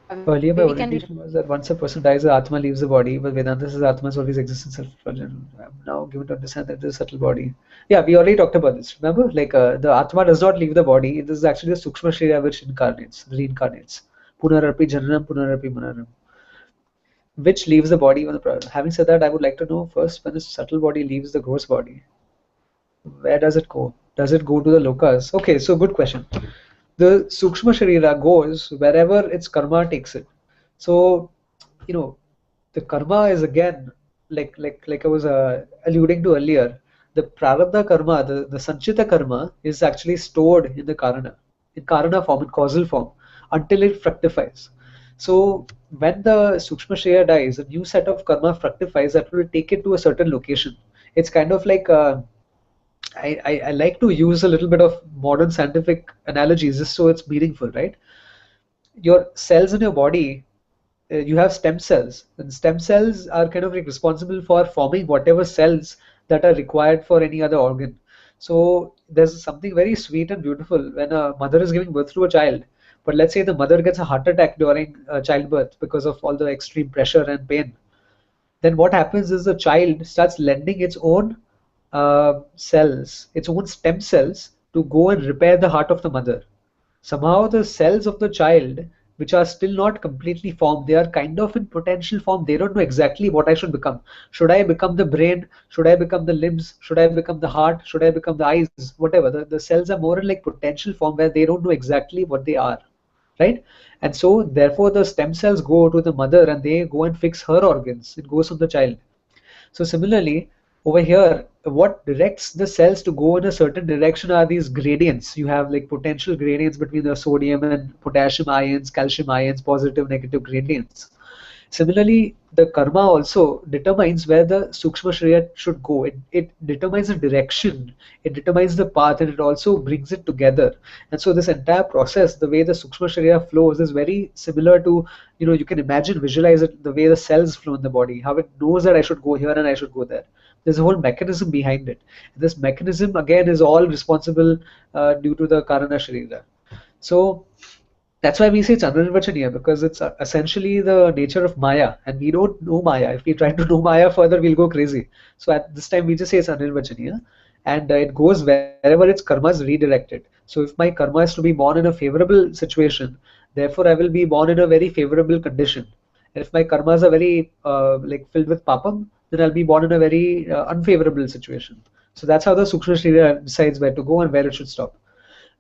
Earlier, my We can read. orientation was that once a person dies, the Atma leaves the body, but Vedanta says Atmas always exists in self-project. I'm now given to understand that there's a subtle body. Yeah, we already talked about this. Remember, like the Atma does not leave the body. This is actually the Sukshma Sharira which reincarnates. Punararpi Jananam, Punararpi Manaram. Which leaves the body when the problem. Having said that, I would like to know first, when the subtle body leaves the gross body, where does it go? Does it go to the lokas? Okay, so good question. The Sukshma Sharira goes wherever its karma takes it. So, the karma is again, like I was alluding to earlier, the prarabdha karma, the sanchita karma is actually stored in the karana form, in causal form, until it fructifies. So when the Sukshma Sharira dies, a new set of karma fructifies that will take it to a certain location. It's kind of like I like to use a little bit of modern scientific analogies just so it's meaningful, right? Your cells in your body, you have stem cells, and stem cells are kind of like responsible for forming whatever cells that are required for any other organ. So there's something very sweet and beautiful when a mother is giving birth to a child, but let's say the mother gets a heart attack during childbirth because of all the extreme pressure and pain. Then what happens is the child starts lending its own cells, its own stem cells, to go and repair the heart of the mother. Somehow the cells of the child, which are still not completely formed, they are kind of in potential form. They don't know exactly what I should become. Should I become the brain? Should I become the limbs? Should I become the heart? Should I become the eyes? Whatever. The cells are more in like potential form where they don't know exactly what they are, right? And so therefore the stem cells go to the mother and they go and fix her organs. It goes on the child. So similarly, over here, what directs the cells to go in a certain direction are these gradients. You have like potential gradients between the sodium and potassium ions, calcium ions, positive, negative gradients. Similarly, the karma also determines where the Sukshma Sharira should go. It determines the direction, it determines the path, and it also brings it together. And so this entire process, the way the Sukshma Sharira flows, is very similar to, you can imagine, visualize it, the way the cells flow in the body, how it knows that I should go here and I should go there. There's a whole mechanism behind it. This mechanism, again, is all responsible due to the Karana Sharira. So that's why we say it's anirvachaniya, because it's essentially the nature of Maya, and we don't know Maya. If we try to know Maya further, we'll go crazy. So at this time, we just say it's anirvachaniya, and it goes wherever its karma is redirected. So if my karma is to be born in a favorable situation, therefore I will be born in a very favorable condition. And if my karmas are very like filled with papam, then I'll be born in a very unfavorable situation. So that's how the Sukshma Sharira decides where to go and where it should stop.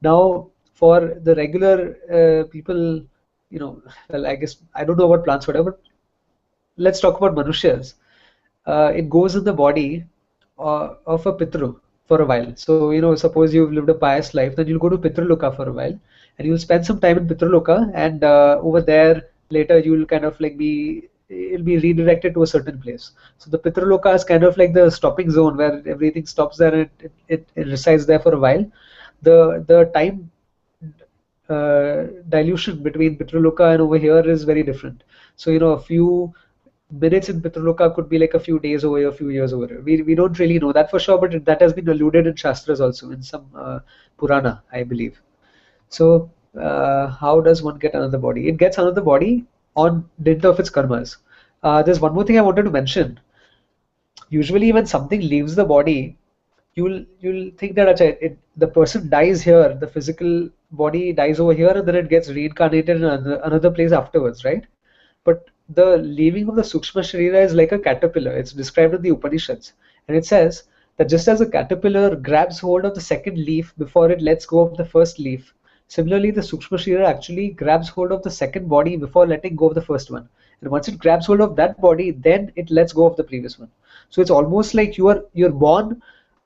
Now, for the regular people, well, I guess I don't know about plants, whatever. But let's talk about Manushyas. It goes in the body of a Pitru for a while. So, suppose you've lived a pious life, then you'll go to Pitraloka for a while, and you'll spend some time in Pitraloka, and over there later you'll kind of like it'll be redirected to a certain place. So the Pitraloka is kind of like the stopping zone where everything stops there and it resides there for a while. The time dilution between Pitraloka and over here is very different. So, a few minutes in Pitraloka could be like a few days over here, a few years over here. We don't really know that for sure, but that has been alluded in Shastras also, in some Purana, I believe. So, how does one get another body? It gets another body on dint of its karmas. There's one more thing I wanted to mention. usually when something leaves the body, you'll think that acha, the person dies here, the physical body dies over here, and then it gets reincarnated in another place afterwards, right? But the leaving of the Sukshma Sharira is like a caterpillar. It's described in the Upanishads. And it says that just as a caterpillar grabs hold of the second leaf before it lets go of the first leaf, similarly the Sukshma Sharira actually grabs hold of the second body before letting go of the first one. And once it grabs hold of that body, then it lets go of the previous one. So it's almost like you're born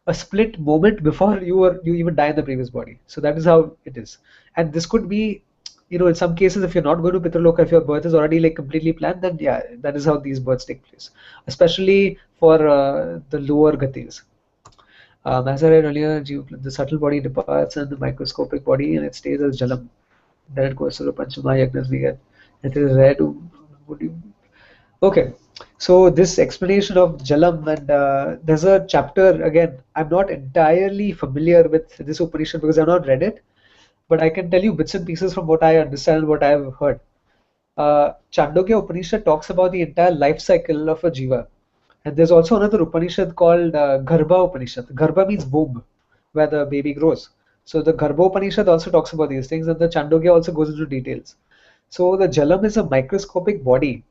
a split moment before you even die in the previous body. So that is how it is. And this could be, in some cases, if you're not going to Pitraloka, if your birth is already like completely planned, then yeah, that is how these births take place, especially for the lower gatis. As I read earlier, the subtle body departs and the microscopic body, and it stays as jalam. Then it goes to the Panchama Yagnas we get. It is rare to. Okay, so this explanation of jalam, and there's a chapter again. I'm not entirely familiar with this Upanishad because I've not read it, but I can tell you bits and pieces from what I understand and what I've heard. Chandogya Upanishad talks about the entire life cycle of a jiva. And there's also another Upanishad called Garbha Upanishad. Garbha means womb, where the baby grows. So the Garbha Upanishad also talks about these things, and the Chandogya also goes into details. So the Jalam is a microscopic body.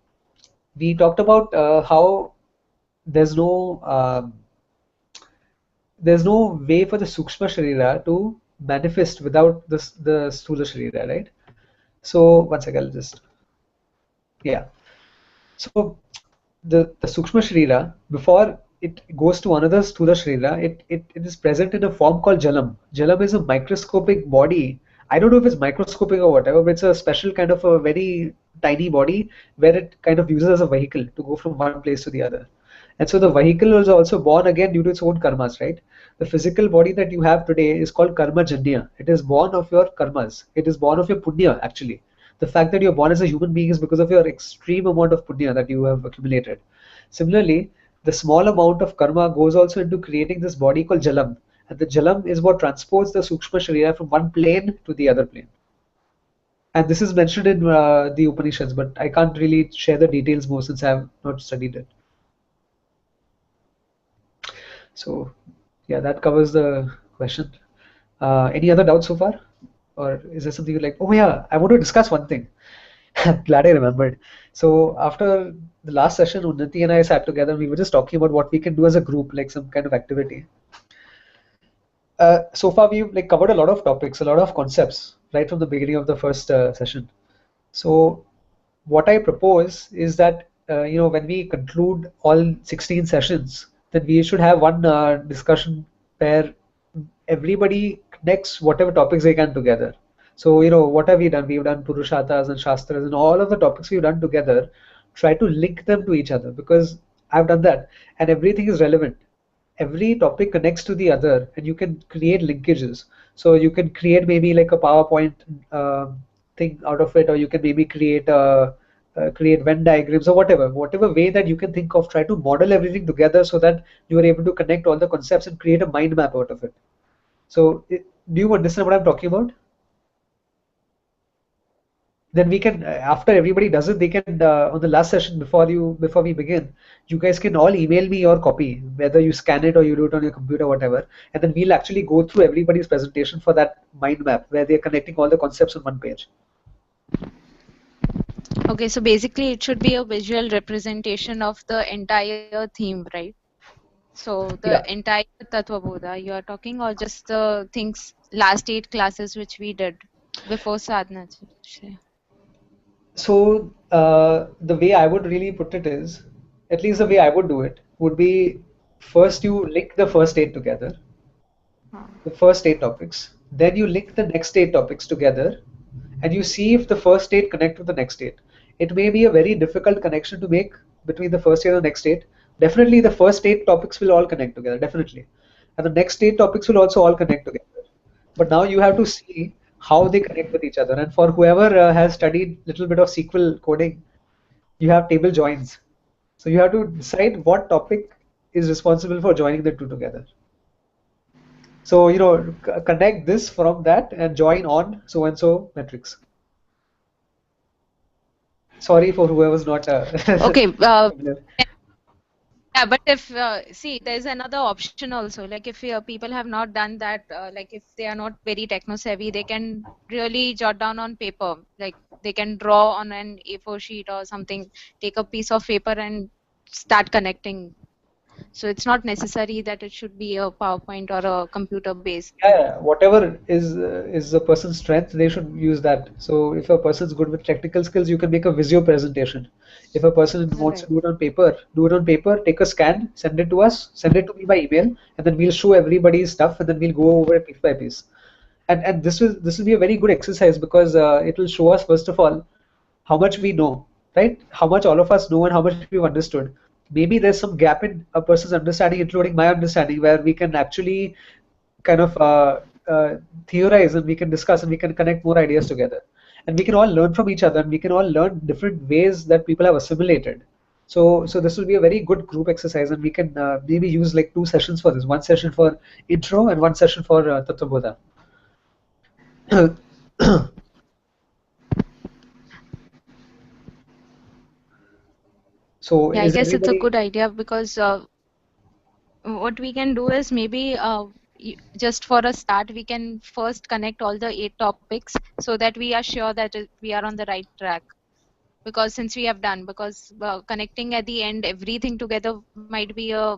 We talked about how there's no way for the Sukshma Sharira to manifest without the Sthula Sharira, right? So one second, I'll just, yeah. So the Sukshma Sharira, before it goes to another Sthula Sharira, it is present in a form called Jalam. Jalam is a microscopic body. I don't know if it's microscopic or whatever, but it's a special kind of a very tiny body where it kind of uses as a vehicle to go from one place to the other. And so the vehicle was also born again due to its own karmas, right? The physical body that you have today is called karma janya. It is born of your karmas. It is born of your punya, actually. The fact that you're born as a human being is because of your extreme amount of punya that you have accumulated. Similarly, the small amount of karma goes also into creating this body called jalam. And the jalam is what transports the Sukshma Sharira from one plane to the other plane. And this is mentioned in the Upanishads, but I can't really share the details more since I have not studied it. So, yeah, that covers the question. Any other doubts so far? Or is there something you like? Oh yeah, I want to discuss one thing. Glad I remembered. So after the last session, Unnati and I sat together. We were just talking about what we can do as a group, like some kind of activity. So far, we've like covered a lot of topics, a lot of concepts, right from the beginning of the first session. So what I propose is that when we conclude all 16 sessions, then we should have one discussion where everybody connects whatever topics they can together. So, what have we done? We've done Purusharthas and Shastras and all of the topics we've done together. Try to link them to each other because I've done that and everything is relevant. Every topic connects to the other and you can create linkages. So you can create maybe like a PowerPoint thing out of it, or you can maybe create Venn diagrams or whatever way that you can think of. Try to model everything together so that you are able to connect all the concepts and create a mind map out of it. So do you understand what I'm talking about? Then we can, after everybody does it, they can on the last session before we begin, you guys can all email me your copy, whether you scan it or you do it on your computer, whatever, and then we'll actually go through everybody's presentation for that mind map where they're connecting all the concepts on one page. Okay, so basically it should be a visual representation of the entire theme, right? So the entire Tattva Bodha you are talking, or just the things, last 8 classes which we did before sadhana? So the way I would really put it is, at least the way I would do it, would be first you link the first 8 together, the first 8 topics, then you link the next 8 topics together, and you see if the first 8 connect with the next 8. It may be a very difficult connection to make between the first 8 and the next 8. Definitely the first 8 topics will all connect together, definitely. And the next 8 topics will also all connect together. But now you have to see how they connect with each other. And for whoever has studied a little bit of SQL coding, you have table joins. So you have to decide what topic is responsible for joining the two together. So, connect this from that and join on so-and-so metrics. Sorry for whoever's not... Okay. Yeah, but if see, there's another option also. Like if people have not done that, like if they are not very techno savvy, they can really jot down on paper. Like they can draw on an A4 sheet or something, take a piece of paper and start connecting. So it's not necessary that it should be a PowerPoint or a computer based thing. Yeah, whatever is a person's strength, they should use that. So if a person's good with technical skills, you can make a Visio presentation. If a person wants to Right. do it on paper, do it on paper, take a scan, send it to us, send it to me by email, and then we'll show everybody's stuff, and then we'll go over it piece by piece. And this will be a very good exercise because it will show us first of all how much we know, right? How much all of us know and how much we've understood. Maybe there's some gap in a person's understanding, including my understanding, where we can actually kind of theorize and we can discuss and we can connect more ideas together. And we can all learn from each other and we can all learn different ways that people have assimilated. So this will be a very good group exercise and we can maybe use like 2 sessions for this. One session for intro and one session for Tattva Bodha. So Yeah, I is guess it's a everybody? good idea because what we can do is maybe just for a start, we can first connect all the 8 topics so that we are sure that we are on the right track. Because since we have done, because connecting at the end everything together might be a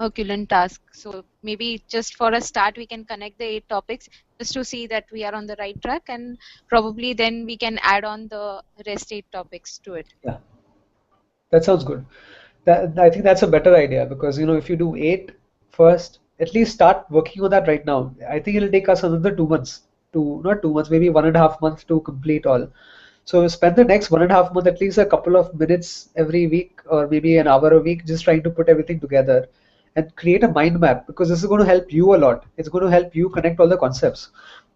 Herculean task. So maybe just for a start, we can connect the 8 topics just to see that we are on the right track, and probably then we can add on the rest 8 topics to it. Yeah, that sounds good. I think that's a better idea because if you do 8 first, at least start working on that right now. I think it'll take us another 2 months to not 2 months, maybe 1.5 months to complete all. So spend the next 1.5 months at least a couple of minutes every week or maybe an hour a week just trying to put everything together and create a mind map because this is going to help you a lot. It's going to help you connect all the concepts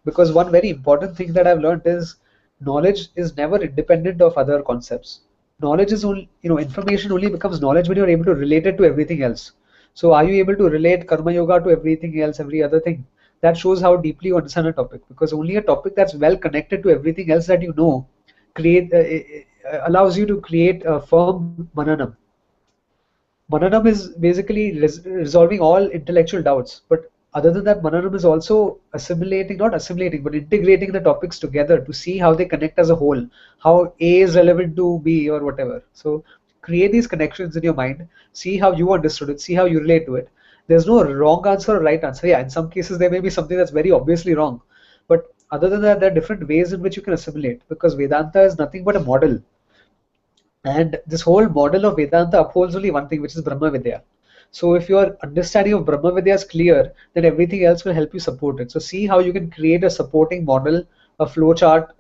because one very important thing that I've learned is knowledge is never independent of other concepts. Knowledge is only, information only becomes knowledge when you're able to relate it to everything else. So are you able to relate karma yoga to everything else, every other thing? That shows how deeply you understand a topic because only a topic that's well connected to everything else that you know allows you to create a firm mananam. Mananam is basically resolving all intellectual doubts, but other than that, Mananam is also assimilating, not assimilating, but integrating the topics together to see how they connect as a whole, how A is relevant to B or whatever. So create these connections in your mind, see how you understood it, see how you relate to it. There's no wrong answer or right answer. Yeah, in some cases there may be something that's very obviously wrong, but other than that, there are different ways in which you can assimilate because Vedanta is nothing but a model. And this whole model of Vedanta upholds only one thing, which is Brahma Vidya. So if your understanding of Brahma Vidya is clear, then everything else will help you support it. So see how you can create a supporting model, a flow chart,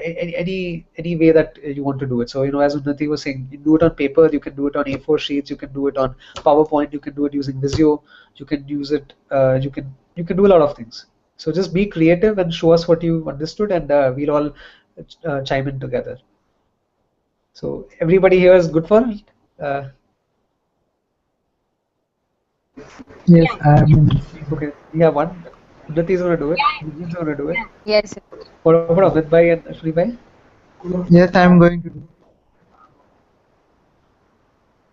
any way that you want to do it. So as Unnati was saying, you do it on paper, you can do it on A4 sheets, you can do it on PowerPoint, you can do it using Visio, you can use it, you can do a lot of things. So just be creative and show us what you understood, and we'll all chime in together. So everybody here is good for it? Yes, Okay, we have one. Unnati is going to do it. Vijay is going to do it. Yes. What about Amit Bhai and Ashwini Bhai? yes, I'm going to do.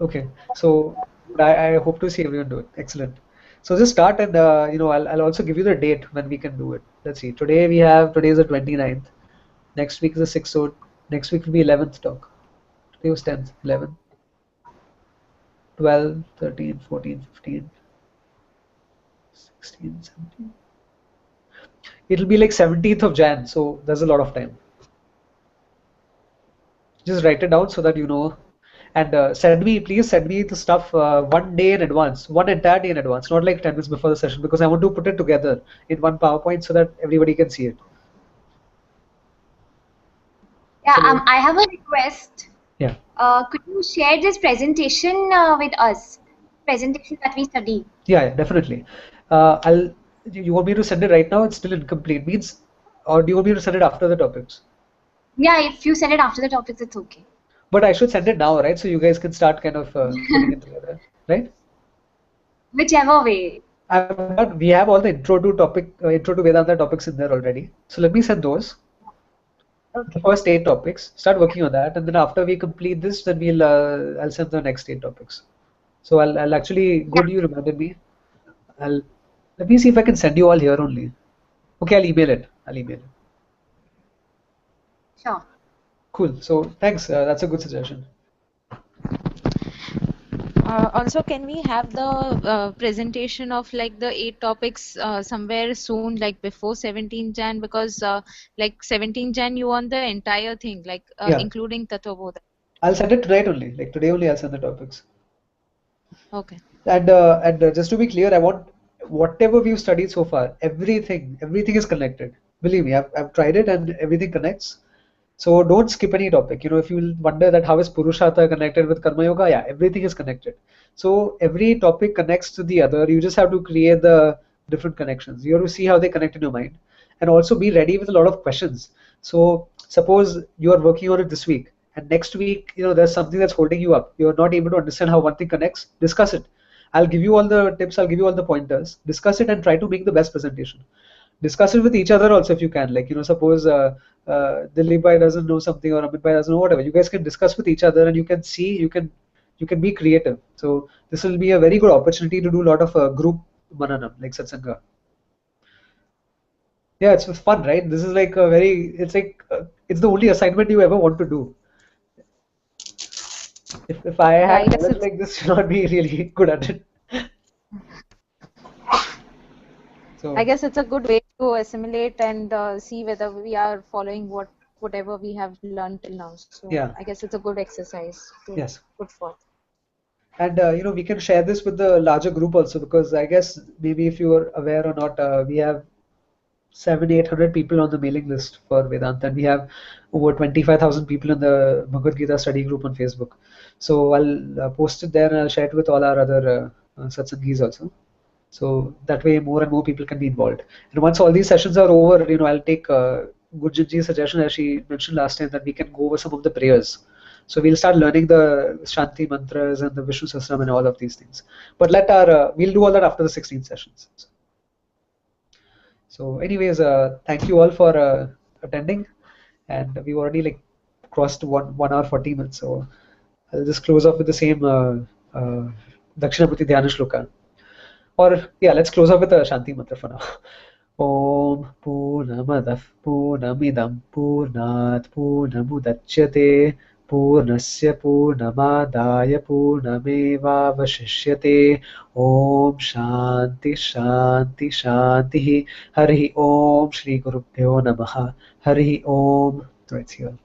Okay, so I hope to see everyone do it. Excellent. So just start and I'll also give you the date when we can do it. Let's see. Today is the 29th. Next week is the 6th. So next week will be 11th talk. Today was 10th, 11th, 12th, 13th, 14th, 15th, 16th, 17th. It'll be like 17th of Jan. So there's a lot of time. Just write it down so that you know. And please send me the stuff one day in advance, one entire day in advance, not like 10 minutes before the session, because I want to put it together in one PowerPoint so that everybody can see it. Yeah, So, I have a request. yeah. Could you share this presentation with us? Presentation that we study. Yeah, definitely. You want me to send it right now? It's still incomplete. Means, or do you want me to send it after the topics? Yeah, if you send it after the topics, it's okay. But I should send it now, right? So you guys can start kind of putting it together, right? Whichever way. We have all the intro to Vedanta topics in there already. So let me send those. The first 8 topics. Start working on that, and then after we complete this, then I'll send the next 8 topics. So I'll actually, good you reminded me. Let me see if I can send you all here only. Okay, I'll email it. Sure. Cool. So thanks. That's a good suggestion. Also, can we have the presentation of like the 8 topics somewhere soon, like before 17 Jan? Because like 17 Jan, you want the entire thing, like Yeah. including Tattva Bodha. I'll send it tonight only. Like today only, I'll send the topics. Okay. And just to be clear, I want whatever we've studied so far, everything is connected. Believe me, I've tried it and everything connects. So don't skip any topic. You know, if you wonder that how is Purushartha connected with Karma Yoga, yeah, everything is connected. So every topic connects to the other. You just have to create the different connections. You have to see how they connect in your mind, and also be ready with a lot of questions. So suppose you are working on it this week, and next week, you know, there's something that's holding you up. You're not able to understand how one thing connects. Discuss it. I'll give you all the tips. I'll give you all the pointers. Discuss it and try to make the best presentation. Discuss it with each other also if you can. Like, you know, suppose Dilip Bhai doesn't know something or Amit Bhai doesn't know, whatever. You guys can discuss with each other and you can see, you can be creative. So this will be a very good opportunity to do a lot of group mananam, like satsanga. Yeah, it's fun, right? This is like a very, it's like, it's the only assignment you ever want to do. If I Yeah, I had guess knowledge it's like this, should not be really good at it. So I guess it's a good way to assimilate and see whether we are following whatever we have learned till now. So yeah, I guess it's a good exercise to yes. put forth. And you know, we can share this with the larger group also, because I guess maybe if you are aware or not, we have 700-800 people on the mailing list for Vedanta, and we have over 25,000 people in the Bhagavad Gita study group on Facebook. So I'll post it there and I'll share it with all our other satsangis also. So that way more and more people can be involved. And once all these sessions are over, you know, I'll take Gurjitji's suggestion, as she mentioned last time, that we can go over some of the prayers. So we'll start learning the Shanti mantras and the Vishnu Sahasranam and all of these things. But we'll do all that after the 16 sessions. So anyways, thank you all for attending, and we've already like crossed 1 hour 40 minutes. So I'll just close off with the same Dakshinamurti Dhyana Shloka. Or yeah, let's close off with a Shanti mantra for now. Om Purnamadah Purnamidam Purnat Purnamudachyate Purnasya Purnamadaya Purnamevavashishyate. Om Shanti Shanti Shanti. Hari Om Shri Gurubhyo Namaha. Hari Om. So it's here.